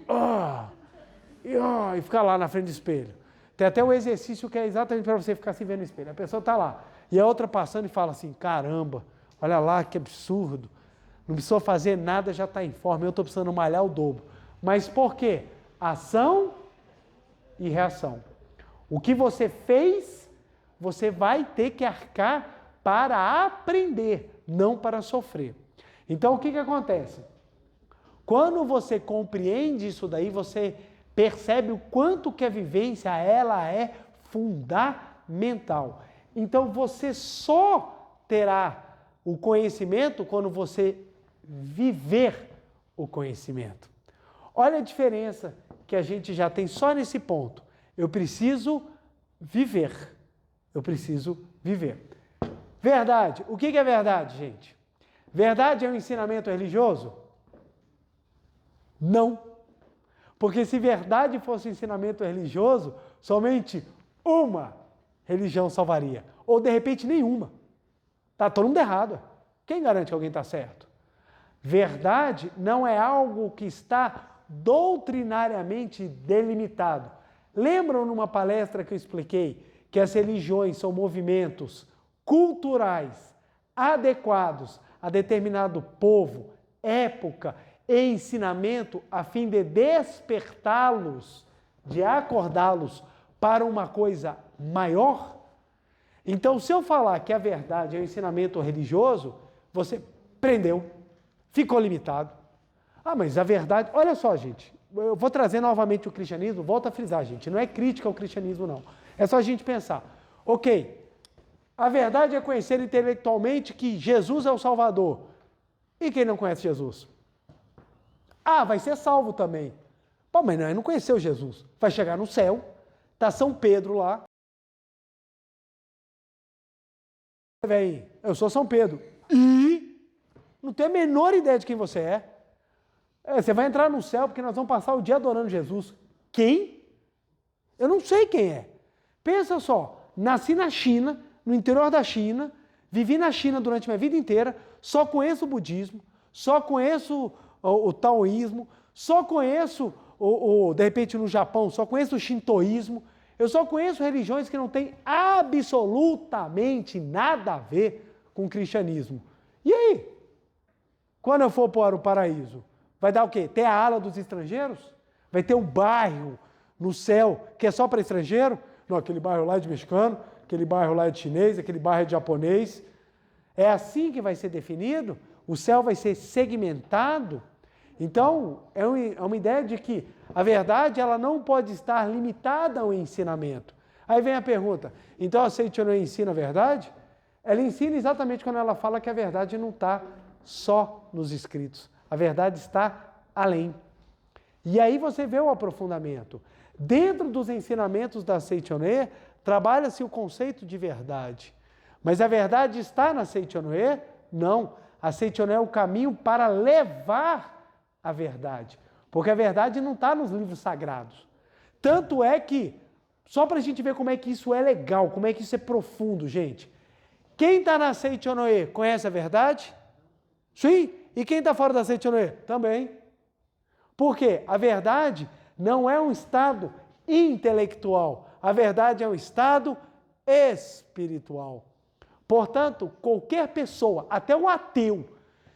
e fica lá na frente do espelho. Tem até o exercício que é exatamente para você ficar se vendo no espelho. A pessoa está lá, e a outra passando e fala assim, caramba, olha lá que absurdo, não precisou fazer nada, já está em forma, eu estou precisando malhar o dobro. Mas por quê? Ação e reação. O que você fez, você vai ter que arcar para aprender, não para sofrer. Então, o que acontece? Quando você compreende isso daí, você percebe o quanto que a vivência ela é fundamental. Então, você só terá o conhecimento quando você viver o conhecimento. Olha a diferença que a gente já tem só nesse ponto. Eu preciso viver. Eu preciso viver. Verdade. O que é verdade, gente? Verdade é um ensinamento religioso? Não. Porque se verdade fosse um ensinamento religioso, somente uma religião salvaria. Ou de repente nenhuma. Está todo mundo errado. Quem garante que alguém está certo? Verdade não é algo que está doutrinariamente delimitado. Lembram numa palestra que eu expliquei que as religiões são movimentos culturais adequados a determinado povo, época e ensinamento, a fim de despertá-los, de acordá-los para uma coisa maior. Então, se eu falar que a verdade é um ensinamento religioso, você prendeu, ficou limitado. Ah, mas a verdade... Olha só, gente, eu vou trazer novamente o cristianismo, volto a frisar, gente, não é crítica ao cristianismo, não. É só a gente pensar, ok, a verdade é conhecer intelectualmente que Jesus é o Salvador. E quem não conhece Jesus? Ah, vai ser salvo também. Pô, mas não conheceu Jesus. Vai chegar no céu, tá São Pedro lá. Vem, eu sou São Pedro. E não tenho a menor ideia de quem você é. Você vai entrar no céu porque nós vamos passar o dia adorando Jesus. Quem? Eu não sei quem é. Pensa só, nasci na China, no interior da China, vivi na China durante minha vida inteira, só conheço o budismo, só conheço o taoísmo, só conheço, de repente no Japão, só conheço o shintoísmo, eu só conheço religiões que não têm absolutamente nada a ver com o cristianismo. E aí? Quando eu for para o paraíso, vai dar o quê? Ter a ala dos estrangeiros? Vai ter um bairro no céu que é só para estrangeiro? Não, aquele bairro lá é de mexicano, aquele bairro lá é de chinês, aquele bairro é de japonês. É assim que vai ser definido? O céu vai ser segmentado? Então, é uma ideia de que a verdade ela não pode estar limitada ao ensinamento. Aí vem a pergunta, então a Seichonoye ensina a verdade? Ela ensina exatamente quando ela fala que a verdade não está só nos escritos. A verdade está além. E aí você vê o aprofundamento. Dentro dos ensinamentos da Seichonoye, trabalha-se o conceito de verdade. Mas a verdade está na Seichonoye? Não. A Seichonoye é o caminho para levar a verdade. Porque a verdade não está nos livros sagrados. Tanto é que, só para a gente ver como é que isso é legal, como é que isso é profundo, gente. Quem está na Seichonoye conhece a verdade? Sim. E quem está fora da Seichonoye? Também. Por quê? A verdade não é um estado intelectual. A verdade é um estado espiritual. Portanto, qualquer pessoa, até o ateu,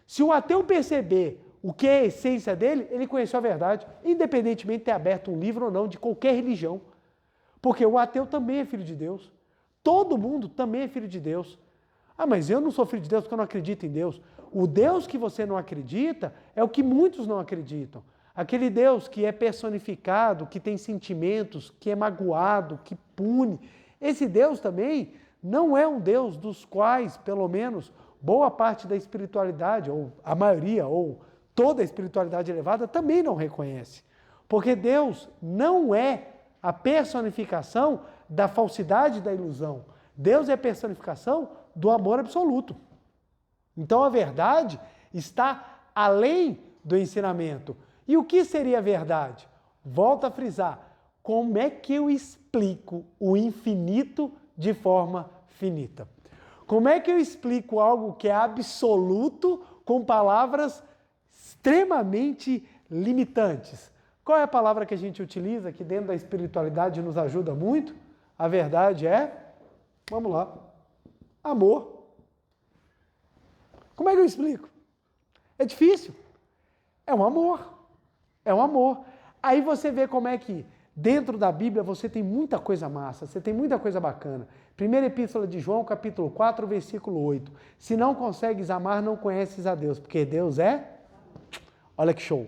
se o ateu perceber o que é a essência dele, ele conheceu a verdade, independentemente de ter aberto um livro ou não de qualquer religião. Porque o ateu também é filho de Deus. Todo mundo também é filho de Deus. Ah, mas eu não sou filho de Deus porque eu não acredito em Deus. O Deus que você não acredita é o que muitos não acreditam. Aquele Deus que é personificado, que tem sentimentos, que é magoado, que pune. Esse Deus também não é um Deus dos quais, pelo menos, boa parte da espiritualidade, ou a maioria, ou toda a espiritualidade elevada, também não reconhece. Porque Deus não é a personificação da falsidade e da ilusão. Deus é a personificação do amor absoluto. Então a verdade está além do ensinamento. E o que seria a verdade? Volto a frisar, como é que eu explico o infinito de forma finita? Como é que eu explico algo que é absoluto com palavras extremamente limitantes? Qual é a palavra que a gente utiliza que dentro da espiritualidade nos ajuda muito? A verdade é, vamos lá, amor. Como é que eu explico? É difícil. É um amor. É um amor. Aí você vê como é que dentro da Bíblia você tem muita coisa massa, você tem muita coisa bacana. Primeira Epístola de João, capítulo 4, versículo 8. Se não consegues amar, não conheces a Deus, porque Deus é... Olha que show.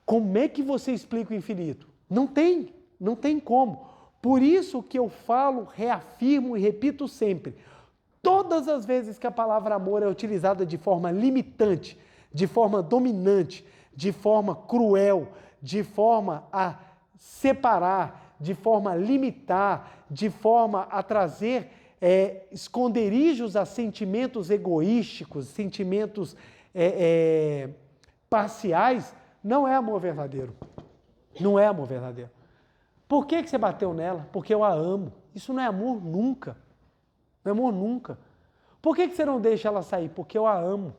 Como é que você explica o infinito? Não tem como. Por isso que eu falo, reafirmo e repito sempre, todas as vezes que a palavra amor é utilizada de forma limitante, de forma dominante, de forma cruel, de forma a separar, de forma a limitar, de forma a trazer esconderijos a sentimentos egoísticos, sentimentos parciais, não é amor verdadeiro. Não é amor verdadeiro. Por que você bateu nela? Porque eu a amo. Isso não é amor nunca. Não é amor nunca. Por que você não deixa ela sair? Porque eu a amo.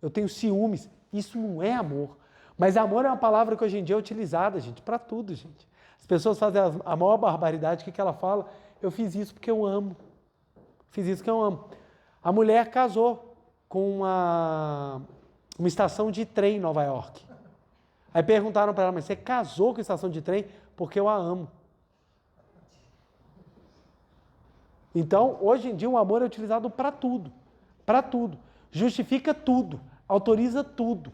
Eu tenho ciúmes. Isso não é amor. Mas amor é uma palavra que hoje em dia é utilizada, gente, para tudo, gente. As pessoas fazem a maior barbaridade. O que ela fala? Eu fiz isso porque eu amo. Fiz isso que eu amo. A mulher casou com uma estação de trem em Nova York. Aí perguntaram para ela, mas você casou com a estação de trem? Porque eu a amo. Então, hoje em dia, o amor é utilizado para tudo. Para tudo. Justifica tudo. Autoriza tudo.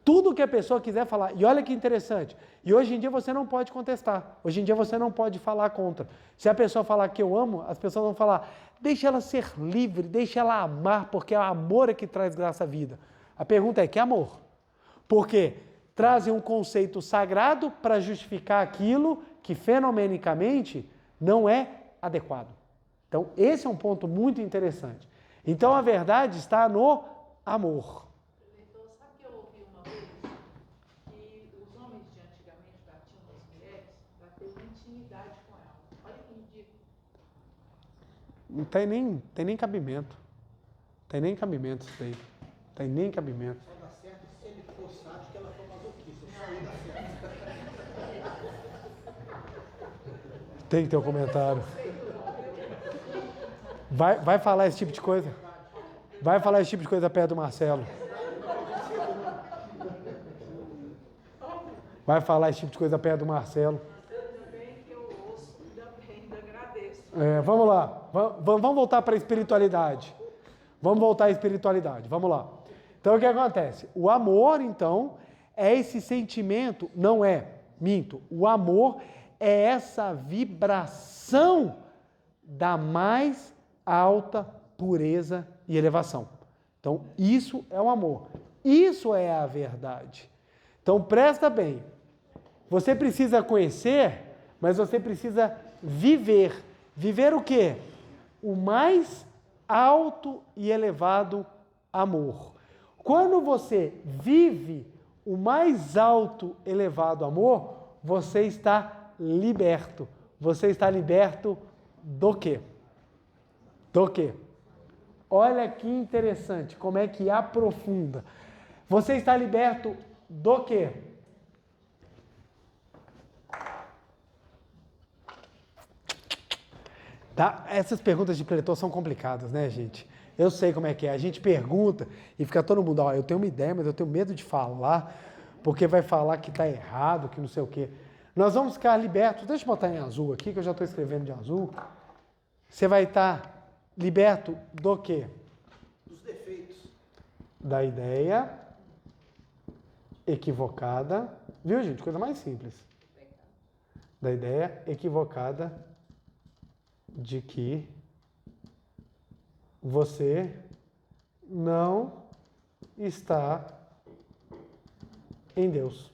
Tudo que a pessoa quiser falar. E olha que interessante. E hoje em dia você não pode contestar. Hoje em dia você não pode falar contra. Se a pessoa falar que eu amo, as pessoas vão falar, deixa ela ser livre, deixa ela amar, porque é o amor é que traz graça à vida. A pergunta é, que amor? Porque trazem um conceito sagrado para justificar aquilo que fenomenicamente não é adequado. Então, esse é um ponto muito interessante. Então, a verdade está no amor. Sabe que eu ouvi uma vez que os homens de antigamente batiam nas mulheres para ter uma intimidade com elas. Olha que ridículo. Não tem nem cabimento. Tem nem cabimento isso daí. Tem nem cabimento. Só dá certo se ele for sádico que ela for masoquista. Só aí dá certo. Tem que ter um comentário. Vai falar esse tipo de coisa? Vai falar esse tipo de coisa perto do Marcelo. Vai falar esse tipo de coisa perto do Marcelo. Também que eu ouço, ainda agradeço. Vamos lá. Vamos voltar para a espiritualidade. Vamos voltar à espiritualidade. Vamos lá. Então, o que acontece? O amor, então, é esse sentimento, não é, minto. O amor é essa vibração da mais alta pureza e elevação. Então, isso é o amor. Isso é a verdade. Então, presta bem. Você precisa conhecer, mas você precisa viver. Viver o quê? O mais alto e elevado amor. Quando você vive o mais alto elevado amor, você está liberto. Você está liberto do quê? Do quê? Olha que interessante, como é que aprofunda. Você está liberto do quê? Tá? Essas perguntas de preletor são complicadas, né, gente? Eu sei como é que é. A gente pergunta e fica todo mundo, ó, eu tenho uma ideia, mas eu tenho medo de falar, porque vai falar que está errado, que não sei o quê. Nós vamos ficar libertos. Deixa eu botar em azul aqui, que eu já estou escrevendo de azul. Você vai estar liberto do quê? Dos defeitos. Da ideia equivocada. Viu, gente? Coisa mais simples. Da ideia equivocada de que você não está em Deus.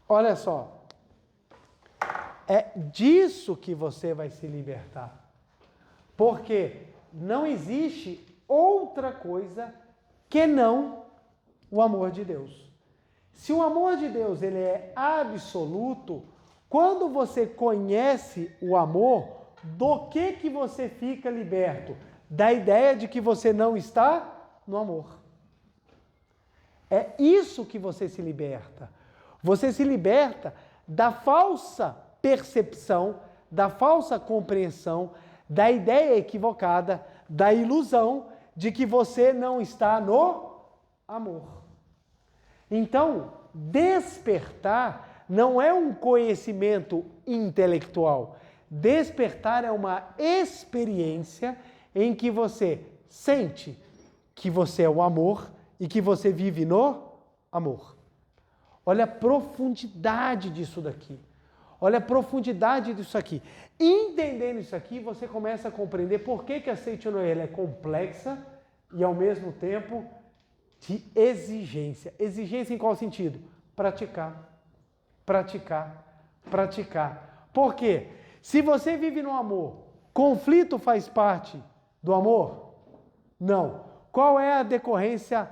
Olha só. É disso que você vai se libertar. Porque não existe outra coisa que não o amor de Deus. Se o amor de Deus ele é absoluto, quando você conhece o amor, do que você fica liberto? Da ideia de que você não está no amor. É isso que você se liberta. Você se liberta da falsa percepção, da falsa compreensão, da ideia equivocada, da ilusão de que você não está no amor. Então, despertar não é um conhecimento intelectual. Despertar é uma experiência em que você sente que você é o amor e que você vive no amor. Olha a profundidade disso daqui. Olha a profundidade disso aqui. Entendendo isso aqui, você começa a compreender por que a Seitinoye é complexa e, ao mesmo tempo, de exigência. Exigência em qual sentido? Praticar. Praticar. Praticar. Por quê? Se você vive no amor, conflito faz parte do amor? Não. Qual é a decorrência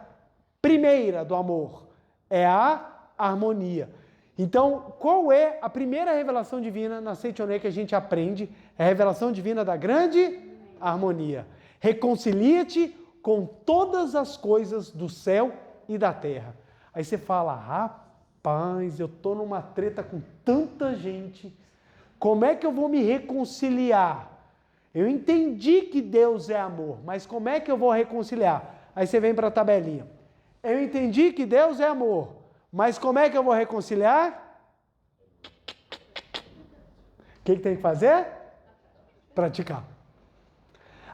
primeira do amor? É a harmonia. Então, qual é a primeira revelação divina na Seitinoye que a gente aprende? É a revelação divina da grande harmonia. Reconcilia-te com todas as coisas do céu e da terra. Aí você fala, rapaz, eu estou numa treta com tanta gente, Como é que eu vou me reconciliar? Eu entendi que Deus é amor, mas como é que eu vou reconciliar? Aí você vem para a tabelinha. Eu entendi que Deus é amor, mas como é que eu vou reconciliar? O que tem que fazer? Praticar.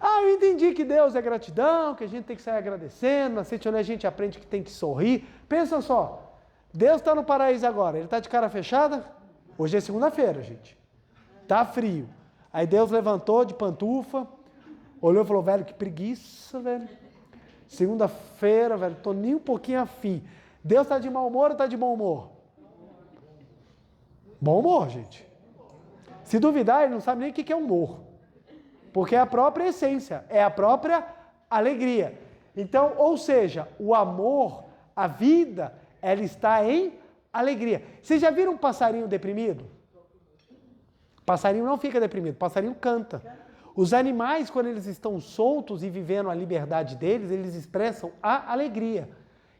Ah, eu entendi que Deus é gratidão, que a gente tem que sair agradecendo, na Setionê a gente aprende que tem que sorrir. Pensa só, Deus está no paraíso agora, ele está de cara fechada? Hoje é segunda-feira, gente. Tá frio. Aí Deus levantou de pantufa, olhou e falou, velho, que preguiça, velho. Segunda-feira, velho, tô nem um pouquinho afim. Deus está de mau humor ou está de bom humor? Bom humor, gente. Se duvidar, ele não sabe nem o que é humor. Porque é a própria essência, é a própria alegria. Então, ou seja, o amor, a vida, ela está em alegria. Vocês já viram um passarinho deprimido? Passarinho não fica deprimido, passarinho canta. Os animais, quando eles estão soltos e vivendo a liberdade deles, eles expressam a alegria.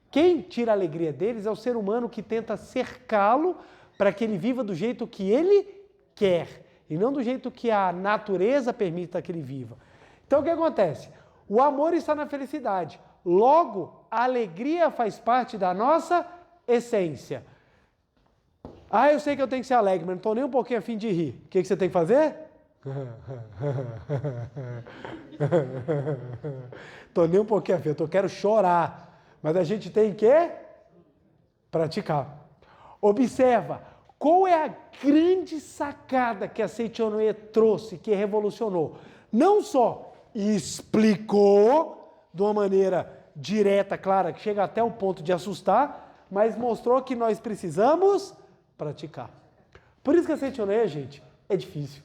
Quem tira a alegria deles é o ser humano que tenta cercá-lo para que ele viva do jeito que ele quer. E não do jeito que a natureza permita que ele viva. Então o que acontece? O amor está na felicidade. Logo, a alegria faz parte da nossa essência. Ah, eu sei que eu tenho que ser alegre, mas não estou nem um pouquinho a fim de rir. O que você tem que fazer? Estou nem um pouquinho a fim, eu quero chorar. Mas a gente tem que praticar. Observa. Qual é a grande sacada que a Setionê trouxe, que revolucionou? Não só explicou de uma maneira direta, clara, que chega até o ponto de assustar, mas mostrou que nós precisamos praticar. Por isso que a Setionê, gente, é difícil.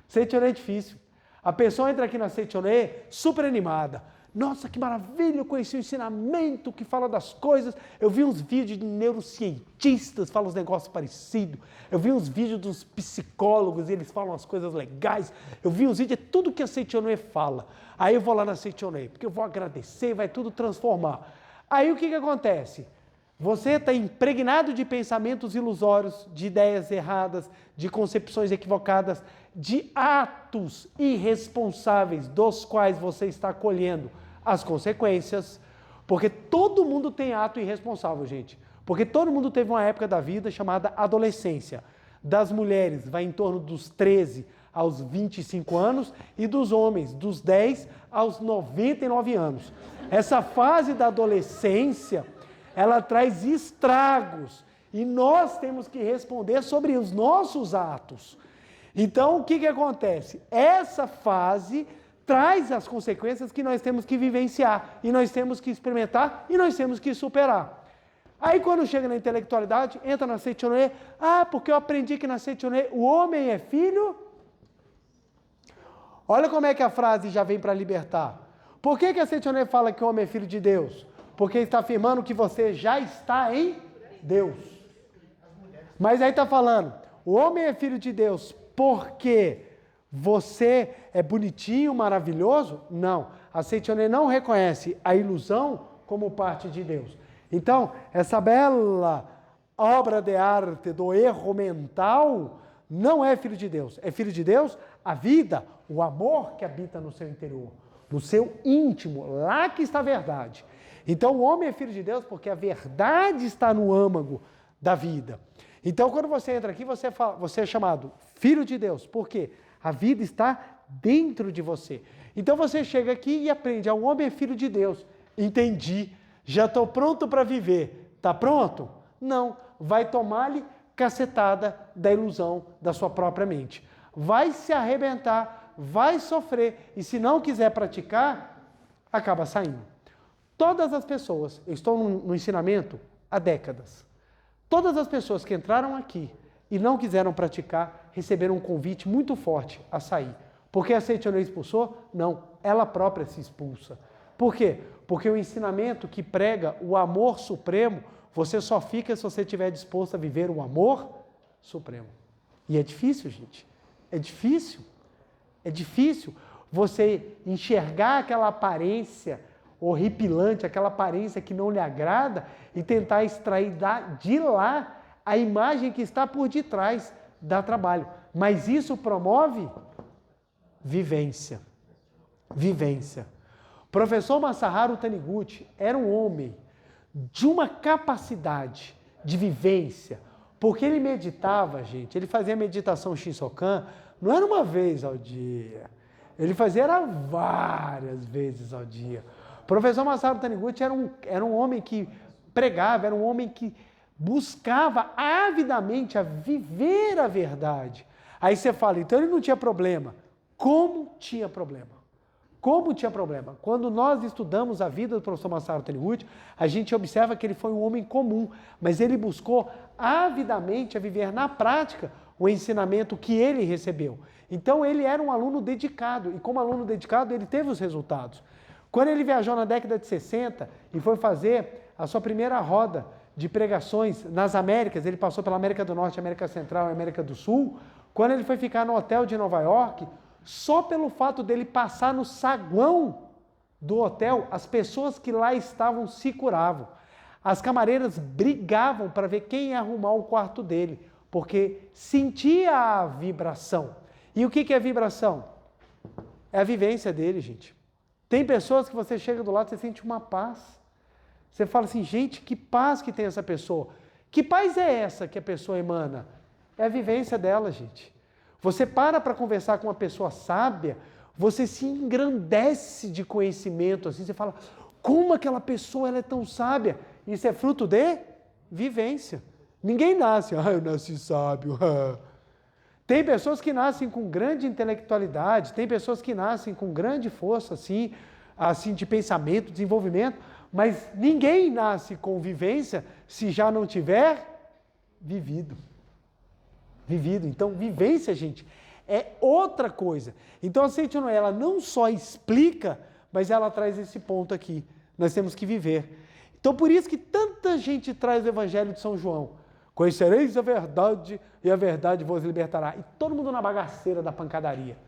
Setionê é difícil. A pessoa entra aqui na Setionê super animada. Nossa, que maravilha, eu conheci o ensinamento que fala das coisas. Eu vi uns vídeos de neurocientistas, falam uns negócios parecidos. Eu vi uns vídeos dos psicólogos e eles falam as coisas legais. Eu vi uns vídeos, é tudo que a Setionê fala. Aí eu vou lá na Setionê, porque eu vou agradecer, vai tudo transformar. Aí o que acontece? Você está impregnado de pensamentos ilusórios, de ideias erradas, de concepções equivocadas, de atos irresponsáveis dos quais você está colhendo as consequências, porque todo mundo tem ato irresponsável, gente. Porque todo mundo teve uma época da vida chamada adolescência. Das mulheres vai em torno dos 13 aos 25 anos e dos homens dos 10 aos 99 anos. Essa fase da adolescência, ela traz estragos e nós temos que responder sobre os nossos atos. Então, o que acontece? Essa fase traz as consequências que nós temos que vivenciar, e nós temos que experimentar, e nós temos que superar. Aí, quando chega na intelectualidade, entra na Setionê, porque eu aprendi que na Setionê o homem é filho. Olha como é que a frase já vem para libertar. Por que a Setionê fala que o homem é filho de Deus? Porque está afirmando que você já está em Deus. Mas aí está falando, o homem é filho de Deus porque você é bonitinho, maravilhoso? Não. A Setionê não reconhece a ilusão como parte de Deus. Então, essa bela obra de arte do erro mental não é filho de Deus. É filho de Deus a vida, o amor que habita no seu interior, no seu íntimo, lá que está a verdade. Então, o homem é filho de Deus porque a verdade está no âmago da vida. Então, quando você entra aqui, você é chamado filho de Deus. Por quê? A vida está dentro de você. Então, você chega aqui e aprende, o homem é filho de Deus. Entendi, já estou pronto para viver. Está pronto? Não. Vai tomar-lhe cacetada da ilusão da sua própria mente. Vai se arrebentar, vai sofrer. E se não quiser praticar, acaba saindo. Todas as pessoas, eu estou no ensinamento há décadas. Todas as pessoas que entraram aqui e não quiseram praticar, receberam um convite muito forte a sair. Porque a Setionê expulsou? Não, ela própria se expulsa. Por quê? Porque o ensinamento que prega o amor supremo, você só fica se você estiver disposto a viver o amor supremo. E é difícil, gente. É difícil. É difícil você enxergar aquela aparência horripilante, aquela aparência que não lhe agrada e tentar extrair de lá a imagem que está por detrás. Dá trabalho. Mas isso promove vivência. Vivência. Professor Masaharu Taniguchi era um homem de uma capacidade de vivência, porque ele meditava, gente, ele fazia meditação Shinsokan, não era uma vez ao dia, ele fazia era várias vezes ao dia. O professor Masaharu Taniguchi era um homem que pregava, era um homem que buscava avidamente a viver a verdade. Aí você fala, então ele não tinha problema. Como tinha problema? Como tinha problema? Quando nós estudamos a vida do professor Masaharu Taniguchi, a gente observa que ele foi um homem comum, mas ele buscou avidamente a viver na prática o ensinamento que ele recebeu. Então ele era um aluno dedicado, e como aluno dedicado ele teve os resultados. Quando ele viajou na década de 60 e foi fazer a sua primeira roda de pregações nas Américas, ele passou pela América do Norte, América Central e América do Sul, quando ele foi ficar no hotel de Nova York, só pelo fato dele passar no saguão do hotel, as pessoas que lá estavam se curavam. As camareiras brigavam para ver quem ia arrumar o quarto dele, porque sentia a vibração. E o que é vibração? É a vivência dele, gente. Tem pessoas que você chega do lado e você sente uma paz. Você fala assim, gente, que paz que tem essa pessoa. Que paz é essa que a pessoa emana? É a vivência dela, gente. Você para conversar com uma pessoa sábia, você se engrandece de conhecimento, assim, você fala, como aquela pessoa ela é tão sábia? Isso é fruto de vivência. Ninguém nasce, eu nasci sábio. Tem pessoas que nascem com grande intelectualidade, tem pessoas que nascem com grande força, assim de pensamento, desenvolvimento, mas ninguém nasce com vivência se já não tiver vivido. Então, vivência, gente, é outra coisa. Então, a Seichono, ela não só explica, mas ela traz esse ponto aqui. Nós temos que viver. Então, por isso que tanta gente traz o Evangelho de São João. Conhecereis a verdade e a verdade vos libertará. E todo mundo na bagaceira da pancadaria.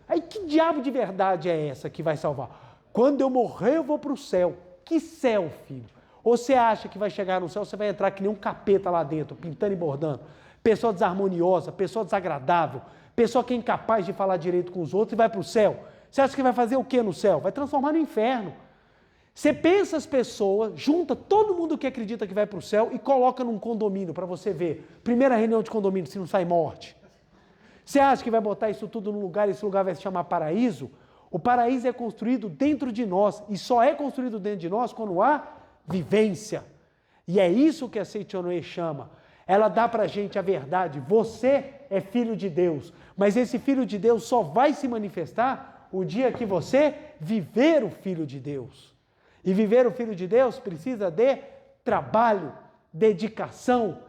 Aí, que diabo de verdade é essa que vai salvar? Quando eu morrer, eu vou para o céu. Que céu, filho? Ou você acha que vai chegar no céu, você vai entrar que nem um capeta lá dentro, pintando e bordando. Pessoa desarmoniosa, pessoa desagradável, pessoa que é incapaz de falar direito com os outros e vai para o céu. Você acha que vai fazer o que no céu? Vai transformar no inferno. Você pensa as pessoas, junta todo mundo que acredita que vai para o céu e coloca num condomínio para você ver. Primeira reunião de condomínio, se não sai morte. Você acha que vai botar isso tudo num lugar e esse lugar vai se chamar paraíso? O paraíso é construído dentro de nós e só é construído dentro de nós quando há vivência. E é isso que a Seichono chama. Ela dá para a gente a verdade. Você é filho de Deus, mas esse filho de Deus só vai se manifestar o dia que você viver o filho de Deus. E viver o filho de Deus precisa de trabalho, dedicação,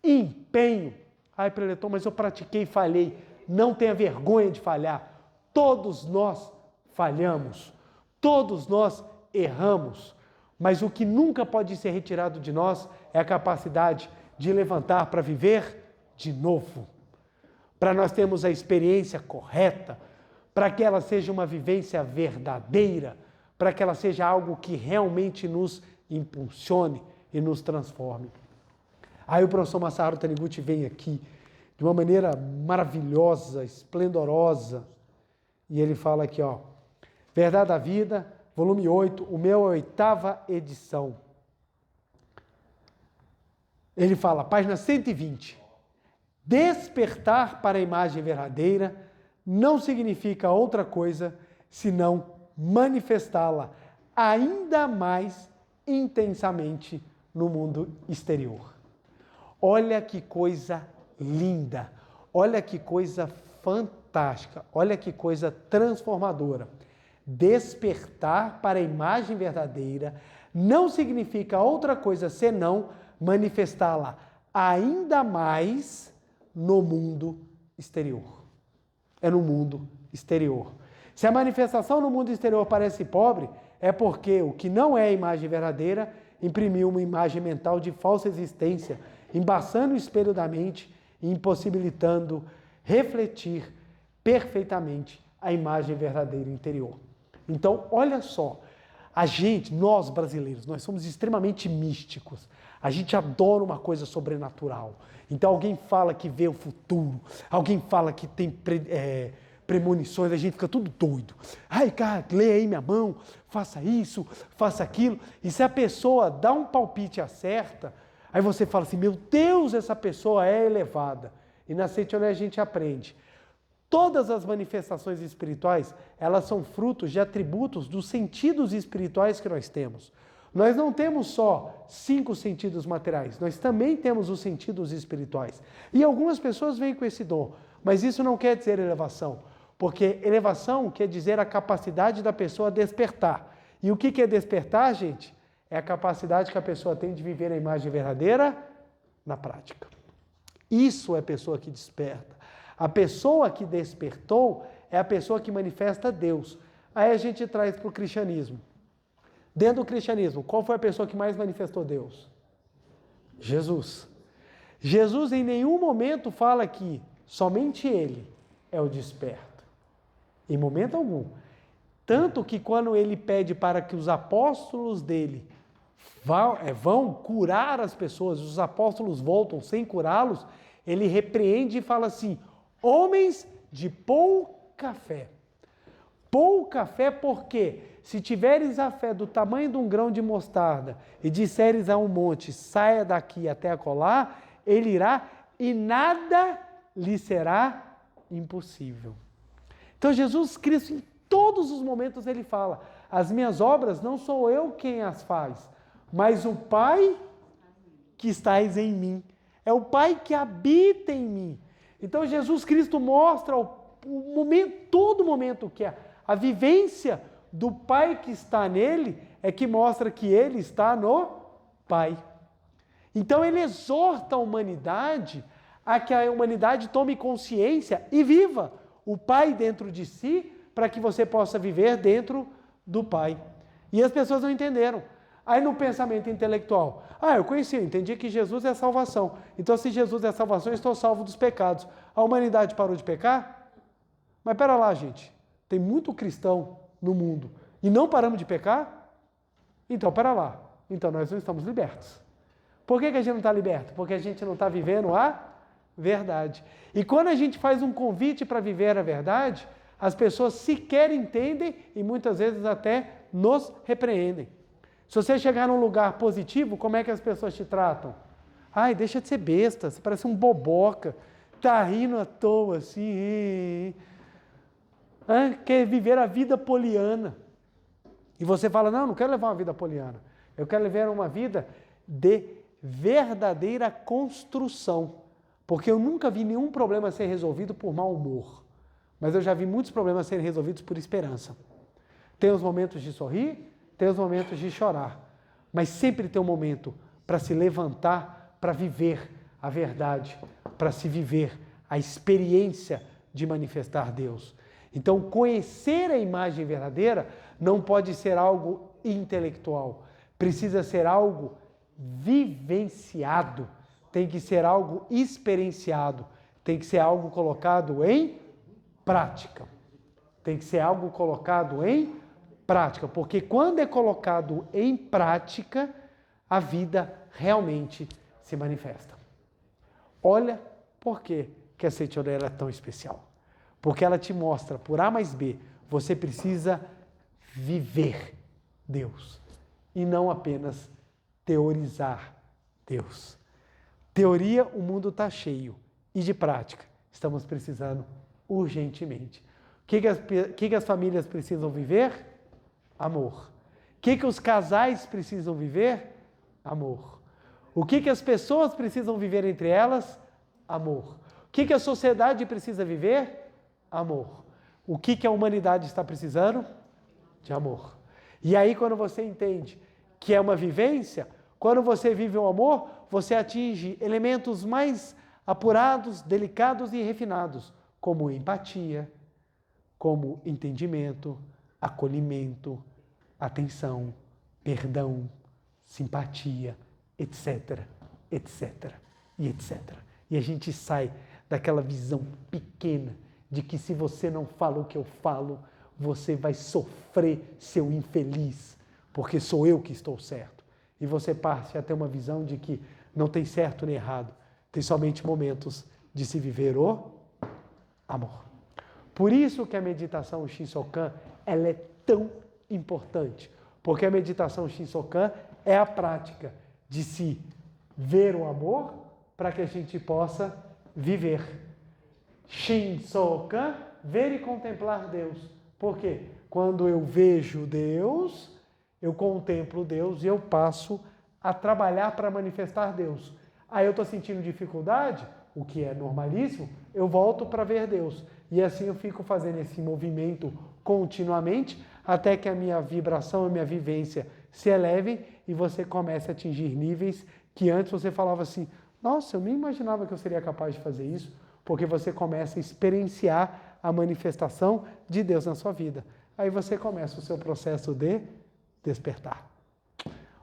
empenho. Ai, preletor, mas eu pratiquei e falhei. Não tenha vergonha de falhar. Todos nós falhamos. Todos nós erramos. Mas o que nunca pode ser retirado de nós é a capacidade de levantar para viver de novo. Para nós termos a experiência correta, para que ela seja uma vivência verdadeira, para que ela seja algo que realmente nos impulsione e nos transforme. Aí o professor Masaharu Taniguchi vem aqui de uma maneira maravilhosa, esplendorosa, e ele fala aqui, ó, Verdade da Vida, volume 8, o meu é a 8ª edição. Ele fala, página 120, despertar para a imagem verdadeira não significa outra coisa senão manifestá-la ainda mais intensamente no mundo exterior. Olha que coisa linda, olha que coisa fantástica, olha que coisa transformadora. Despertar para a imagem verdadeira não significa outra coisa senão manifestá-la ainda mais no mundo exterior. É no mundo exterior. Se a manifestação no mundo exterior parece pobre, é porque o que não é a imagem verdadeira imprimiu uma imagem mental de falsa existência, embaçando o espelho da mente e impossibilitando refletir perfeitamente a imagem verdadeira interior. Então, olha só, a gente, nós brasileiros, nós somos extremamente místicos. A gente adora uma coisa sobrenatural. Então alguém fala que vê o futuro, alguém fala que tem premonições, a gente fica tudo doido. Ai, cara, lê aí minha mão, faça isso, faça aquilo. E se a pessoa dá um palpite acerta, aí você fala assim, meu Deus, essa pessoa é elevada. E na Seitiolé a gente aprende. Todas as manifestações espirituais, elas são frutos de atributos dos sentidos espirituais que nós temos. Nós não temos só 5 sentidos materiais, nós também temos os sentidos espirituais. E algumas pessoas vêm com esse dom, mas isso não quer dizer elevação, porque elevação quer dizer a capacidade da pessoa despertar. E o que é despertar, gente? É a capacidade que a pessoa tem de viver a imagem verdadeira na prática. Isso é a pessoa que desperta. A pessoa que despertou é a pessoa que manifesta Deus. Aí a gente traz para o cristianismo. Dentro do cristianismo, qual foi a pessoa que mais manifestou Deus? Jesus. Jesus em nenhum momento fala que somente Ele é o desperto. Em momento algum. Tanto que quando Ele pede para que os apóstolos dele vão curar as pessoas, os apóstolos voltam sem curá-los, Ele repreende e fala assim, homens de pouca fé. Pouca fé porque se tiveres a fé do tamanho de um grão de mostarda e disseres a um monte, saia daqui até acolá, ele irá e nada lhe será impossível. Então Jesus Cristo em todos os momentos ele fala, as minhas obras não sou eu quem as faz, mas o Pai que estais em mim. É o Pai que habita em mim. Então Jesus Cristo mostra todo momento que a vivência do Pai que está nele é que mostra que ele está no Pai. Então ele exorta a humanidade a que a humanidade tome consciência e viva o Pai dentro de si para que você possa viver dentro do Pai. E as pessoas não entenderam. Aí no pensamento intelectual, eu entendi que Jesus é a salvação. Então se Jesus é a salvação, eu estou salvo dos pecados. A humanidade parou de pecar? Mas pera lá, gente, tem muito cristão no mundo e não paramos de pecar? Então pera lá, então nós não estamos libertos. Por que a gente não está liberto? Porque a gente não está vivendo a verdade. E quando a gente faz um convite para viver a verdade, as pessoas sequer entendem e muitas vezes até nos repreendem. Se você chegar num lugar positivo, como é que as pessoas te tratam? Ai, deixa de ser besta, você parece um boboca, tá rindo à toa assim. Quer viver a vida poliana. E você fala, não quero levar uma vida poliana. Eu quero viver uma vida de verdadeira construção. Porque eu nunca vi nenhum problema ser resolvido por mau humor. Mas eu já vi muitos problemas serem resolvidos por esperança. Tem os momentos de sorrir, tem os momentos de chorar, mas sempre tem um momento para se levantar, para viver a verdade, para se viver a experiência de manifestar Deus. Então, conhecer a imagem verdadeira não pode ser algo intelectual, precisa ser algo vivenciado, tem que ser algo experienciado, tem que ser algo colocado em prática. Tem que ser algo colocado em prática, porque quando é colocado em prática, a vida realmente se manifesta. Olha por que a Seitiolé é tão especial. Porque ela te mostra, por A mais B, você precisa viver Deus e não apenas teorizar Deus. Teoria, o mundo está cheio, e de prática, estamos precisando urgentemente. O que as famílias precisam viver? Amor. O que os casais precisam viver? Amor. O que as pessoas precisam viver entre elas? Amor. O que a sociedade precisa viver? Amor. O que a humanidade está precisando? De amor. E aí, quando você entende que é uma vivência, quando você vive o amor, você atinge elementos mais apurados, delicados e refinados, como empatia, como entendimento, acolhimento, atenção, perdão, simpatia, etc, etc e etc. E a gente sai daquela visão pequena de que se você não fala o que eu falo, você vai sofrer, seu infeliz, porque sou eu que estou certo. e você passe a ter uma visão de que não tem certo nem errado, tem somente momentos de se viver o amor. Por isso que a meditação Shinsokan, ela é tão importante, porque a meditação Shinsokan é a prática de se ver o amor para que a gente possa viver. Shinsokan, ver e contemplar Deus. Por quê? Quando eu vejo Deus, eu contemplo Deus e eu passo a trabalhar para manifestar Deus. Aí eu estou sentindo dificuldade, o que é normalíssimo, eu volto para ver Deus. E assim eu fico fazendo esse movimento continuamente, até que a minha vibração, a minha vivência se eleve e você comece a atingir níveis que antes você falava assim, nossa, eu nem imaginava que eu seria capaz de fazer isso, porque você começa a experienciar a manifestação de Deus na sua vida. Aí você começa o seu processo de despertar.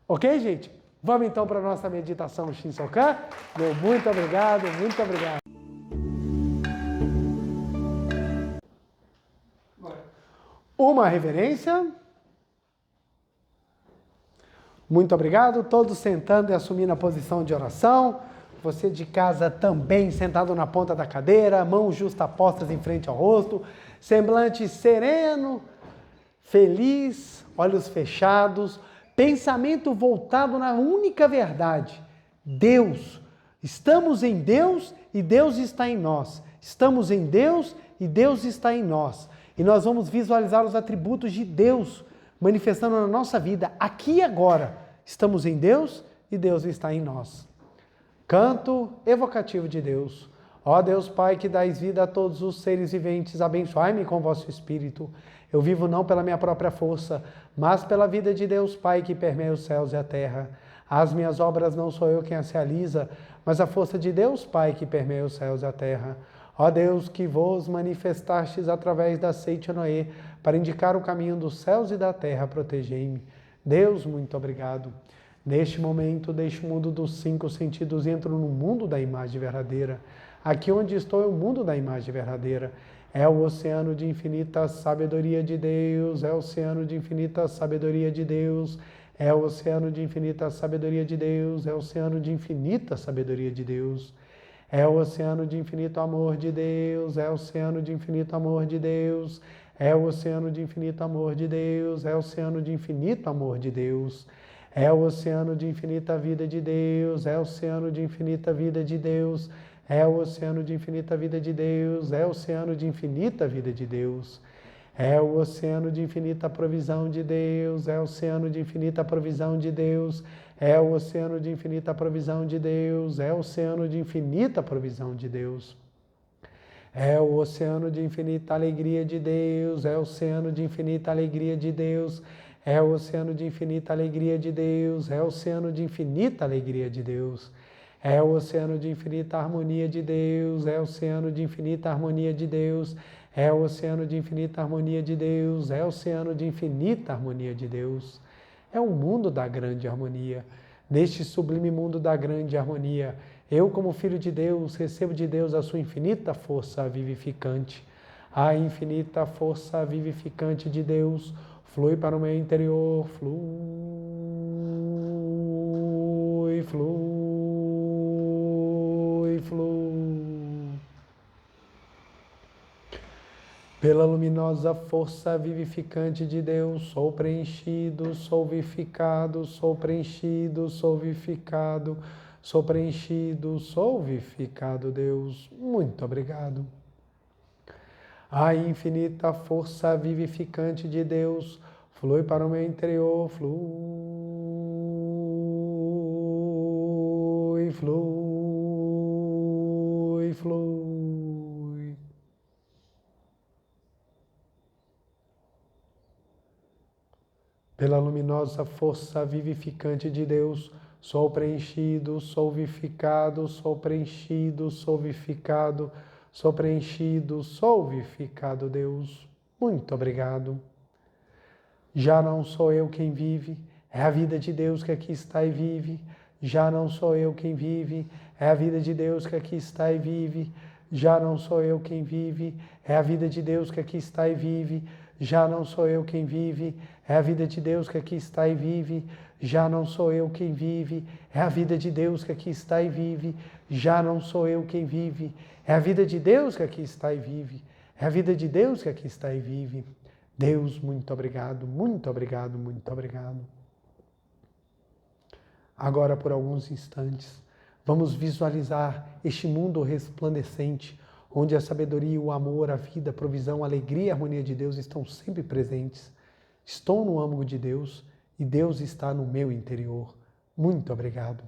Ok, gente? Vamos então para a nossa meditação Shinsokan? Meu muito obrigado, muito obrigado. Uma reverência. Muito obrigado. Todos sentando e assumindo a posição de oração. Você de casa também sentado na ponta da cadeira, mãos justapostas em frente ao rosto, semblante sereno, feliz, olhos fechados, pensamento voltado na única verdade. Deus. Estamos em Deus e Deus está em nós. Estamos em Deus e Deus está em nós. E nós vamos visualizar os atributos de Deus manifestando na nossa vida, aqui e agora. Estamos em Deus e Deus está em nós. Canto evocativo de Deus. Ó Deus Pai, que dais vida a todos os seres viventes, abençoai-me com vosso Espírito. Eu vivo não pela minha própria força, mas pela vida de Deus Pai, que permeia os céus e a terra. As minhas obras não sou eu quem as realiza, mas a força de Deus Pai, que permeia os céus e a terra. Ó Deus, que vos manifestastes através da seite Noé, para indicar o caminho dos céus e da terra, protegei-me. Deus, muito obrigado. Neste momento, deixo o mundo dos 5 sentidos e entro no mundo da imagem verdadeira. Aqui onde estou é o mundo da imagem verdadeira. É o oceano de infinita sabedoria de Deus, é o oceano de infinita sabedoria de Deus, é o oceano de infinita sabedoria de Deus, é o oceano de infinita sabedoria de Deus. É o oceano de infinito amor de Deus, é o oceano de infinito amor de Deus, é o oceano de infinito amor de Deus, é o oceano de infinito amor de Deus. É o oceano de infinita vida de Deus, é o oceano de infinita vida de Deus, é o oceano de infinita vida de Deus, é o oceano de infinita vida de Deus. É o oceano de infinita provisão de Deus, é o oceano de infinita provisão de Deus, é o oceano de infinita provisão de Deus, é o oceano de infinita provisão de Deus. É o oceano de infinita alegria de Deus, é o oceano de infinita alegria de Deus, é o oceano de infinita alegria de Deus, é o oceano de infinita alegria de Deus. É o oceano de infinita harmonia de Deus, é o oceano de infinita harmonia de Deus, é o oceano de infinita harmonia de Deus, é o oceano de infinita harmonia de Deus. É o mundo da grande harmonia. Neste sublime mundo da grande harmonia, eu, como filho de Deus, recebo de Deus a sua infinita força vivificante. A infinita força vivificante de Deus flui para o meu interior, flui, flui, flui. Pela luminosa força vivificante de Deus, sou preenchido, sou vivificado, sou preenchido, sou vivificado, sou preenchido, sou vivificado, Deus. Muito obrigado. A infinita força vivificante de Deus flui para o meu interior, flui, flui, flui. Pela luminosa força vivificante de Deus, sou preenchido, sou vivificado, sou preenchido, sou vivificado, sou preenchido, sou vivificado, Deus. Muito obrigado. Já não sou eu quem vive, é a vida de Deus que aqui está e vive. Já não sou eu quem vive, é a vida de Deus que aqui está e vive. Já não sou eu quem vive, é a vida de Deus que aqui está e vive. Já não sou eu quem vive, É a vida de Deus que aqui está e vive, já não sou eu quem vive. É a vida de Deus que aqui está e vive, já não sou eu quem vive. É a vida de Deus que aqui está e vive. É a vida de Deus que aqui está e vive. Deus, muito obrigado, muito obrigado, muito obrigado. Agora, por alguns instantes, vamos visualizar este mundo resplandecente, onde a sabedoria, o amor, a vida, a provisão, a alegria e a harmonia de Deus estão sempre presentes. Estou no âmago de Deus e Deus está no meu interior. Muito obrigado.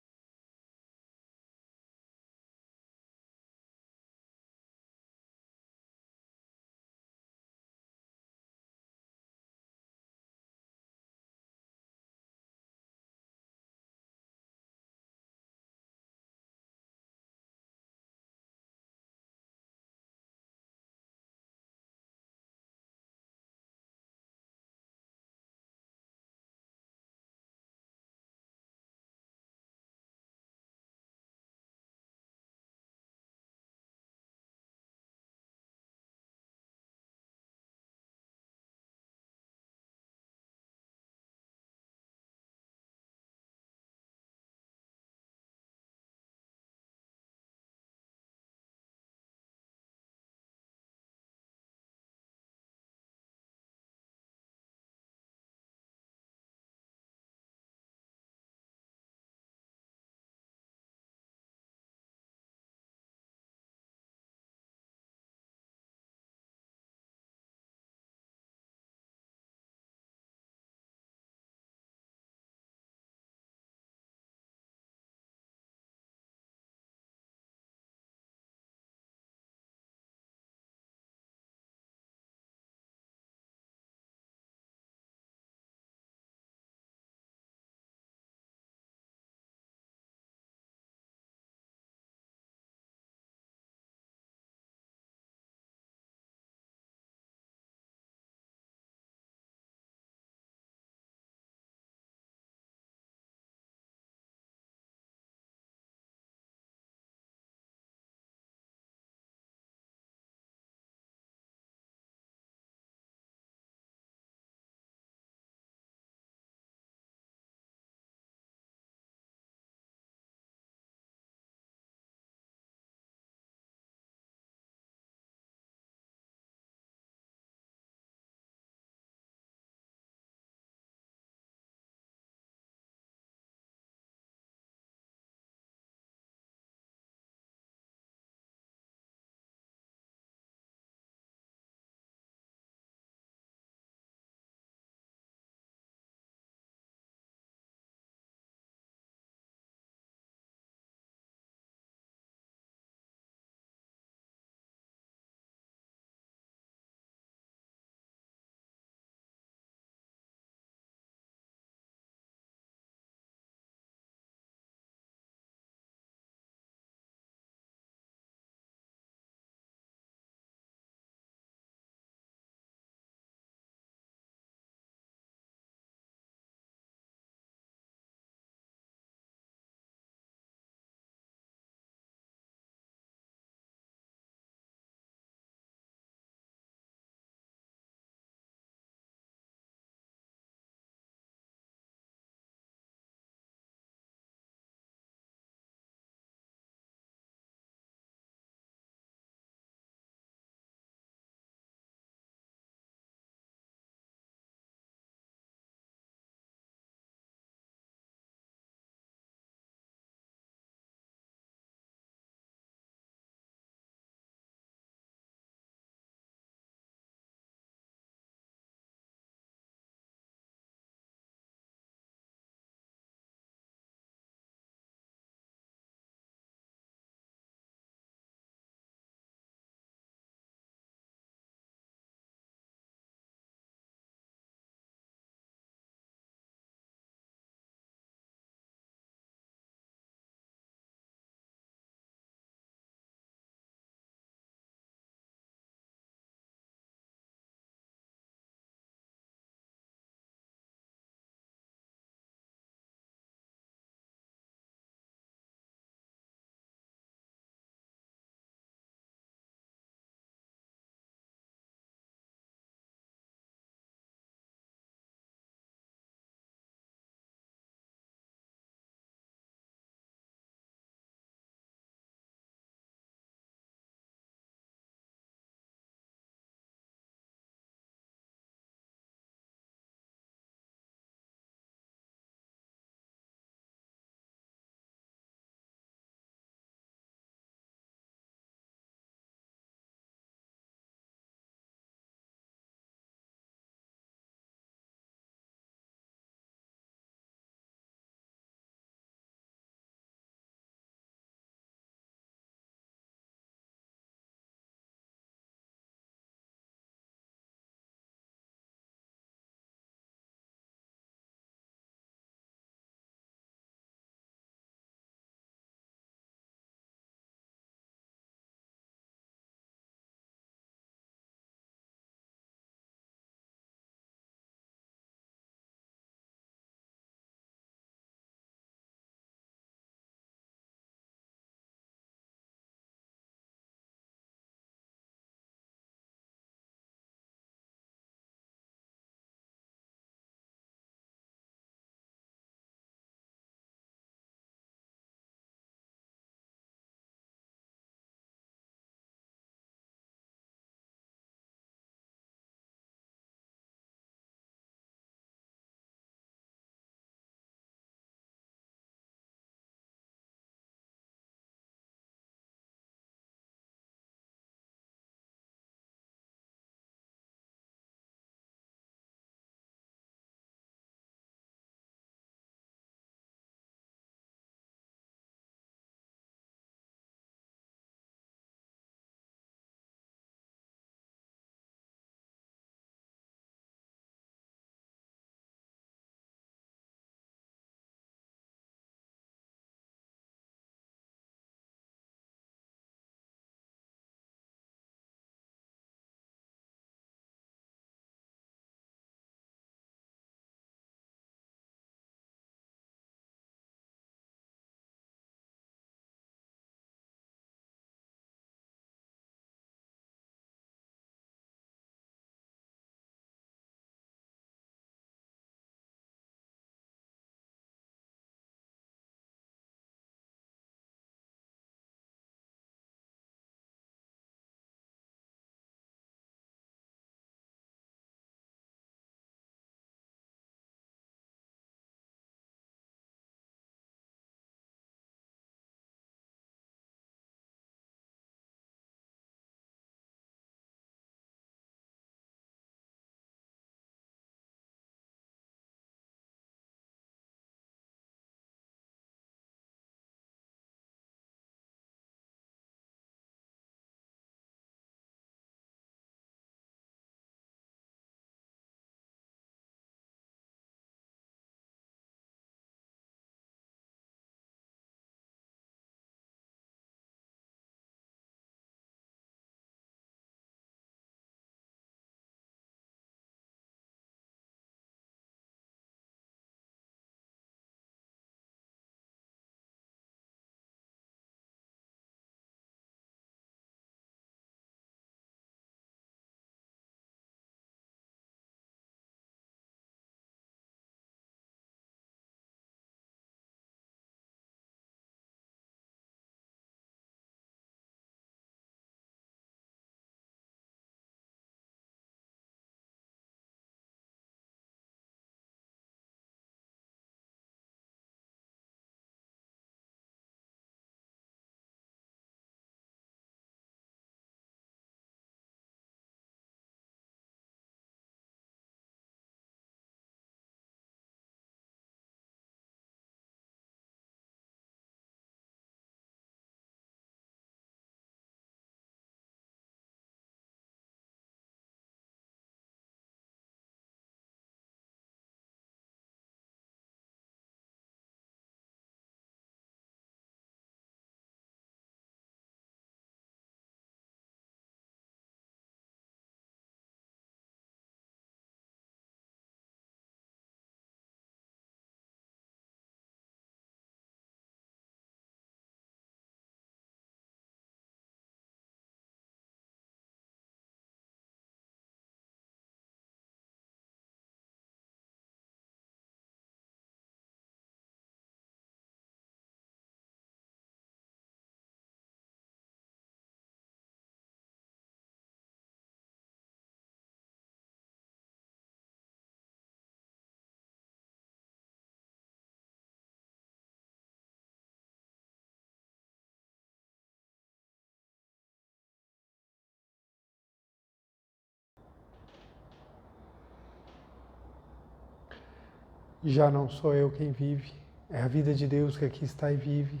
Já não sou eu quem vive, é a vida de Deus que aqui está e vive.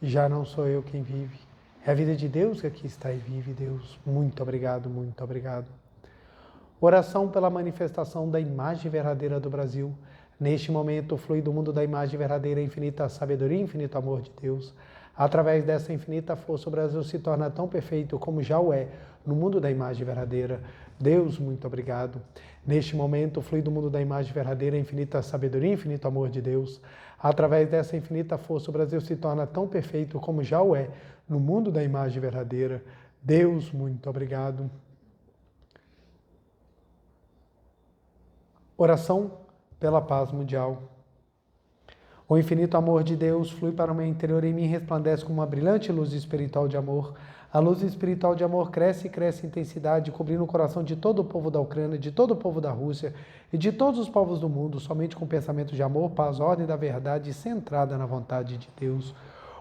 Já não sou eu quem vive, é a vida de Deus que aqui está e vive, Deus. Muito obrigado, muito obrigado. Oração pela manifestação da imagem verdadeira do Brasil. Neste momento, flui do mundo da imagem verdadeira a infinita sabedoria e infinito amor de Deus. Através dessa infinita força, o Brasil se torna tão perfeito como já o é no mundo da imagem verdadeira. Deus, muito obrigado. Neste momento, flui do mundo da imagem verdadeira a infinita sabedoria e infinito amor de Deus. Através dessa infinita força, o Brasil se torna tão perfeito como já o é no mundo da imagem verdadeira. Deus, muito obrigado. Oração pela paz mundial. O infinito amor de Deus flui para o meu interior e em mim resplandece como uma brilhante luz espiritual de amor. A luz espiritual de amor cresce e cresce em intensidade, cobrindo o coração de todo o povo da Ucrânia, de todo o povo da Rússia e de todos os povos do mundo, somente com pensamento de amor, paz, ordem da verdade, centrada na vontade de Deus.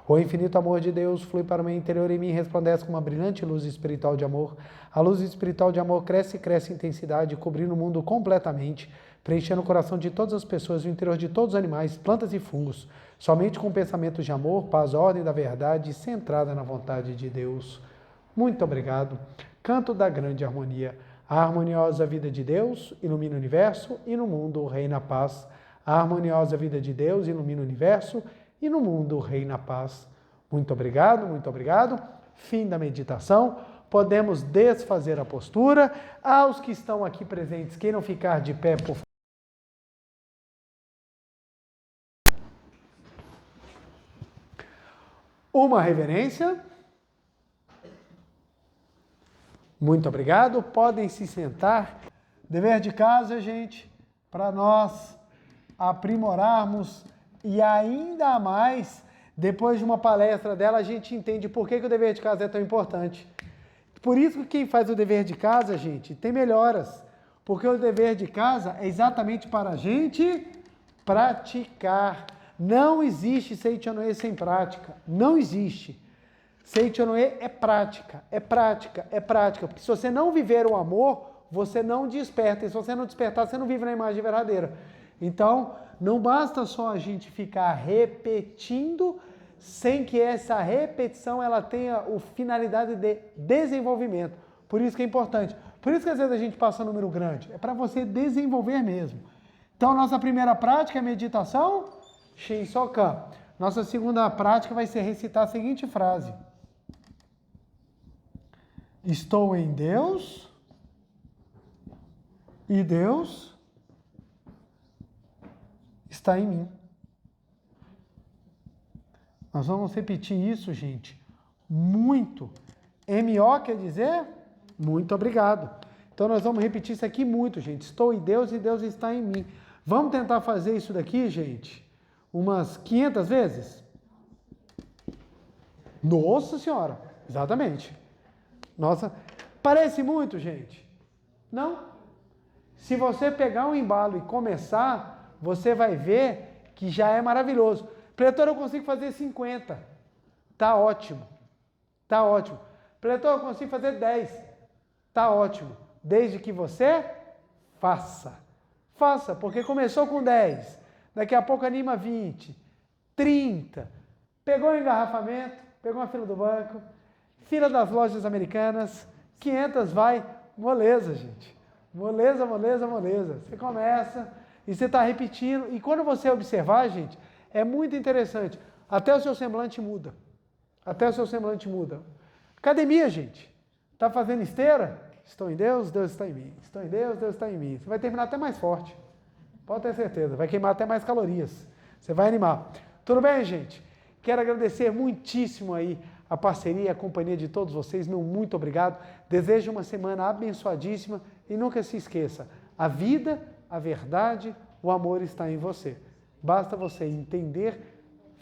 O infinito amor de Deus flui para o meu interior e em mim resplandece com uma brilhante luz espiritual de amor. A luz espiritual de amor cresce e cresce em intensidade, cobrindo o mundo completamente, preenchendo o coração de todas as pessoas e o interior de todos os animais, plantas e fungos, somente com pensamentos de amor, paz, ordem da verdade, centrada na vontade de Deus. Muito obrigado. Canto da grande harmonia. A harmoniosa vida de Deus ilumina o universo e no mundo reina a paz. A harmoniosa vida de Deus ilumina o universo e no mundo reina a paz. Muito obrigado, muito obrigado. Fim da meditação. Podemos desfazer a postura. Aos que estão aqui presentes, queiram ficar de pé, por favor. Uma reverência. Muito obrigado. Podem se sentar. Dever de casa, gente, para nós aprimorarmos e ainda mais, depois de uma palestra dela, a gente entende por que o dever de casa é tão importante. Por isso que quem faz o dever de casa, gente, tem melhoras. Porque o dever de casa é exatamente para a gente praticar. Não existe Seichonoe sem prática. Não existe. Seichonoe é prática, é prática, é prática. Porque se você não viver o amor, você não desperta. E se você não despertar, você não vive na imagem verdadeira. Então, não basta só a gente ficar repetindo, sem que essa repetição ela tenha a finalidade de desenvolvimento. Por isso que é importante. Por isso que às vezes a gente passa um número grande. É para você desenvolver mesmo. Então, nossa primeira prática é meditação Shinsokan. Nossa segunda prática vai ser recitar a seguinte frase. Estou em Deus e Deus está em mim. Nós vamos repetir isso, gente, muito. M.O. quer dizer muito obrigado. Então nós vamos repetir isso aqui muito, gente. Estou em Deus e Deus está em mim. Vamos tentar fazer isso daqui, gente, umas 500 vezes? Nossa Senhora, exatamente. Nossa, parece muito, gente? Não? Se você pegar um embalo e começar, você vai ver que já é maravilhoso. Pretor, eu consigo fazer 50. Tá ótimo. Tá ótimo. Pretor, eu consigo fazer 10. Tá ótimo. Desde que você faça. Faça, porque começou com 10. Daqui a pouco anima 20, 30. Pegou o engarrafamento, pegou uma fila do banco, fila das lojas americanas, 500 vai, moleza, gente. Moleza, moleza, moleza. Você começa e você está repetindo. E quando você observar, gente, é muito interessante. Até o seu semblante muda. Até o seu semblante muda. Academia, gente. Está fazendo esteira? Estou em Deus, Deus está em mim. Estou em Deus, Deus está em mim. Você vai terminar até mais forte. Pode ter certeza. Vai queimar até mais calorias. Você vai animar. Tudo bem, gente? Quero agradecer muitíssimo aí a parceria, a companhia de todos vocês. Meu muito obrigado. Desejo uma semana abençoadíssima e nunca se esqueça, a vida, a verdade, o amor está em você. Basta você entender,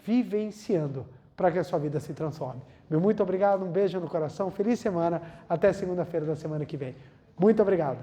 vivenciando, para que a sua vida se transforme. Meu muito obrigado, um beijo no coração, feliz semana, até segunda-feira da semana que vem. Muito obrigado.